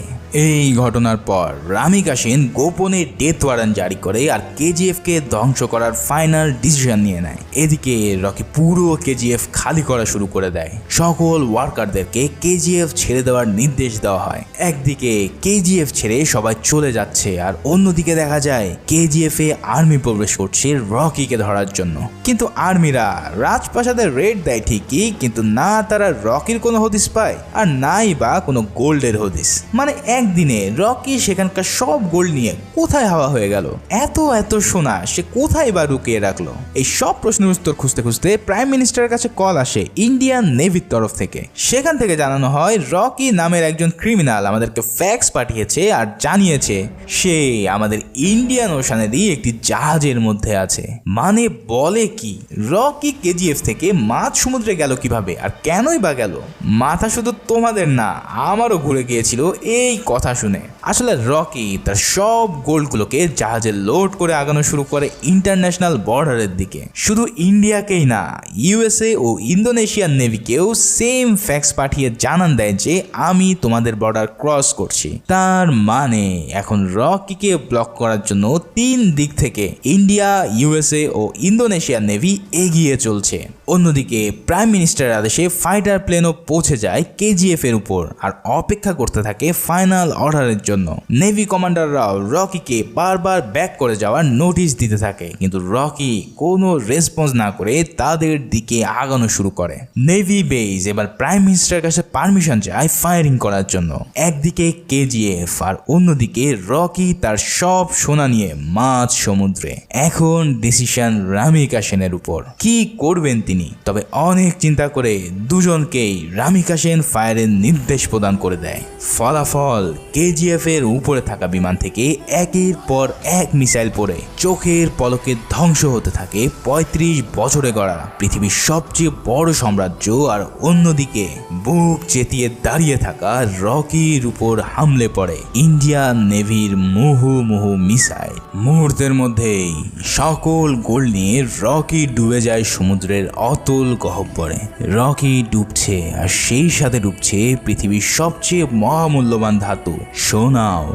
এই ঘটনার পর রামিকা সেন গোপনে ডেথ ওয়ারেন্ট জারি করে আর কেজিএফ কে ধ্বংস করার ফাইনাল ডিসিশন নিয়ে নেয়। এদিকে রকি পুরো কেজিএফ খালি করা শুরু করে দেয়। সকল ওয়ার্কারদেরকে কেজিএফ ছেড়ে দেওয়ার নির্দেশ দেওয়া হয়। একদিকে কেজিএফ ছেড়ে সবাই চলে যাচ্ছে, আর অন্যদিকে দেখা যায় কেজিএফ এ আর্মি প্রবেশ করছে রকিকে ধরার জন্য। কিন্তু আর্মিরা রাজপ্রাসাদের রেড দেয় ঠিকই, কিন্তু না তারা রকির কোনো হদিস পায়, আর নাই বা কোনো গোল্ডের হদিস। মানে একদিনে রকি সেখানকার সব গোল্ড নিয়ে কোথায় হাওয়া হয়ে গেল? এত সোনা সে কোথায় বা লুকিয়ে রাখলো? এই সব প্রশ্নের উত্তর খুঁজতে খুঁজতে প্রাইম মিনিস্টারের কাছে কল আসে ইন্ডিয়ান নেভির তরফ থেকে। সেখান থেকে জানানো হয় রকি নামের একজন ক্রিমিনাল আমাদেরকে ফ্যাক্স পাঠিয়েছে আর জানিয়েছে সে আমাদের ইন্ডিয়ান ওশানেরই একটি জাহাজের মধ্যে আছে। মানে বলে কি, রকি কেজিএফ থেকে মাঝ সমুদ্রে গেল কিভাবে, আর কেনই বা গেল? মাথা শুধু তোমাদের না, আমারও ঘুরে গিয়েছিল এই কথা শুনে। আসলে রকি তার সব গোল্ডগুলোকে জাহাজে লোড করে আগানো শুরু করে ইন্টারন্যাশনাল বর্ডারের দিকে। শুধু ইন্ডিয়াকেই না, ইউএসএ ও ইন্দোনেশিয়ান নেভিকেও সেম ফ্যাক্স পাঠিয়ে জানান দেয় যে আমি তোমাদের বর্ডার ক্রস করছি। তার মানে এখন রকিকে ব্লক করার জন্য 3 দিক থেকে ইন্ডিয়া, ইউএসএ ও ইন্দোনেশিয়ান নেভি এগিয়ে চলছে। অন্যদিকে প্রাইম মিনিস্টারের আদেশে ফাইটার প্লেনও পৌঁছে যায় কেজিএফ এর উপর আর অপেক্ষা করতে থাকে ফাইনাল অর্ডারের জন্য। নেভি কমান্ডাররাও রকিকে বারবার ব্যাক করে যাওয়ার নোটিশ দিতে থাকে, কিন্তু রকি কোনো রেসপন্স না করে তাদের দিকে আগানো শুরু করে। নেভি বেস এবার প্রাইম মিনিস্টারের কাছে পারমিশন চায় ফায়ারিং করার জন্য। একদিকে কেজিএফ আর অন্যদিকে রকি তার সব সোনা নিয়ে মাঝ সমুদ্রে। এখন ডিসিশন রামিকা সেনের উপর, কি করবেন তিনি। তবে অনেক চিন্তা করে দুজনকেই রামিকা সেন ফায়ারের নির্দেশ প্রদান করে দেয়। ফলাফল কেজিএফ এর উপরে থাকা বিমান থেকে একের পর এক মিসাইল পড়ে চোখের পলকে ধ্বংস হতে থাকে 35 বছরে গড়া পৃথিবীর সবচেয়ে বড় সাম্রাজ্য। আর অন্যদিকে বুক চেতিয়ে দাঁড়িয়ে থাকা রকির উপর হামলে পড়ে ইন্ডিয়ান নেভির মুহুর্মুহু মিসাইল। মুহূর্তের মধ্যেই সকল গোল নিয়ে রকি ডুবে যায় সমুদ্রের অতল গহ্বরে। রকি ডুবছে, আর সেই সাথে ডুবছে পৃথিবীর সবচেয়ে মহামূল্যবান ধাতু সোনাও।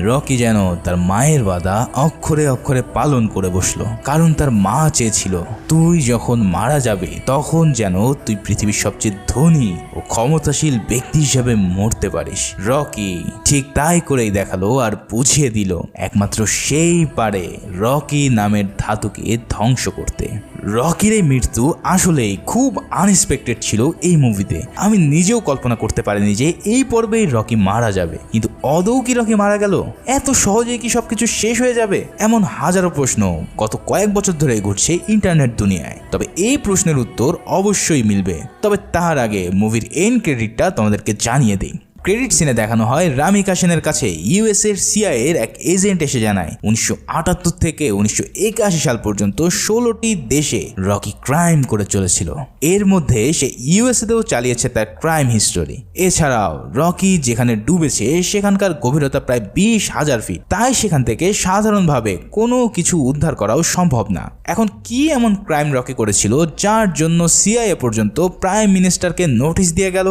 রকি যেন তার মায়ের বাধা অক্ষরে অক্ষরে পালন করে বসলো, কারণ তার মা চেয়েছিল তুই যখন মারা যাবে তখন যেন তুই পৃথিবীর সবচেয়ে ধনী ও ক্ষমতাশীল ব্যক্তি হিসেবে মরতে পারিস। রকি ঠিক তাই করেই দেখালো আর বুঝিয়ে দিল একমাত্র সেই পারে রকি নামের ধাতুকে ধ্বংস করতে। রকির এই মৃত্যু আসলেই খুব আনএক্সপেক্টেড ছিল এই মুভিতে। আমি নিজেও কল্পনা করতে পারিনি যে এই পর্বেই রকি মারা যাবে, কিন্তু আদৌ কি রকি মারা গেল? এত সহজেই কি সবকিছু শেষ হয়ে যাবে? এমন হাজারো প্রশ্ন গত কয়েক বছর ধরে ঘুরছে ইন্টারনেট দুনিয়ায়। তবে এই প্রশ্নের উত্তর অবশ্যই মিলবে। তবে তার আগে মুভির এন্ড ক্রেডিটটা তোমাদেরকে জানিয়ে দিই। ক্রেডিট সিনে দেখানো হয় রামিকা সেনের কাছে ইউএসএর সিআইএ এর এক এজেন্ট এসে জানায় 1978 থেকে 1981 সাল পর্যন্ত 16টি দেশে রকি ক্রাইম করে চলেছিল। এর মধ্যে সে ইউএসএতেও চালিয়েছে তার ক্রাইম হিস্টোরি। এছাড়াও রকি যেখানে ডুবেছে সেখানকার গভীরতা প্রায় 20,000 ফিট, তাই সেখান থেকে সাধারণভাবে কোনো কিছু উদ্ধার করাও সম্ভব না। এখন কি এমন ক্রাইম রকি করেছিল যার জন্য সিআইএ পর্যন্ত প্রাইম মিনিস্টারকে নোটিশ দিয়ে গেল?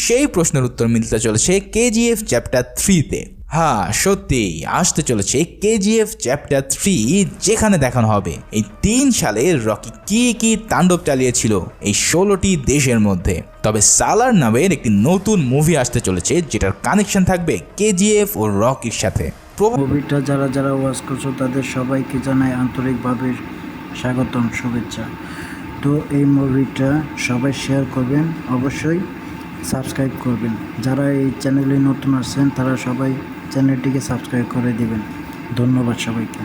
সেই প্রশ্নের উত্তর মিলতে চলেছে কেজিএফ চ্যাপ্টার 3-তে। হ্যাঁ, সত্যি আসতে চলেছে কেজিএফ চ্যাপ্টার 3, যেখানে দেখানো হবে এই 3 সালে রকি কি তাণ্ডব চালিয়েছিল এই 16টি দেশের মধ্যে। তবে সালার নামের একটি নতুন মুভি আসতে চলেছে যেটার কানেকশন থাকবে কেজিএফ ও রকির সাথে। মুভিটা যারা ওয়াচ করছো তাদের সবাইকে জানাই আন্তরিকভাবে স্বাগতম, শুভেচ্ছা। তো এই মুভিটা সবাই শেয়ার করবেন, অবশ্যই সাবস্ক্রাইব করবেন। যারা এই চ্যানেলে নতুন আসছেন তারা সবাই চ্যানেলটিকে সাবস্ক্রাইব করে দিবেন। ধন্যবাদ সবাইকে।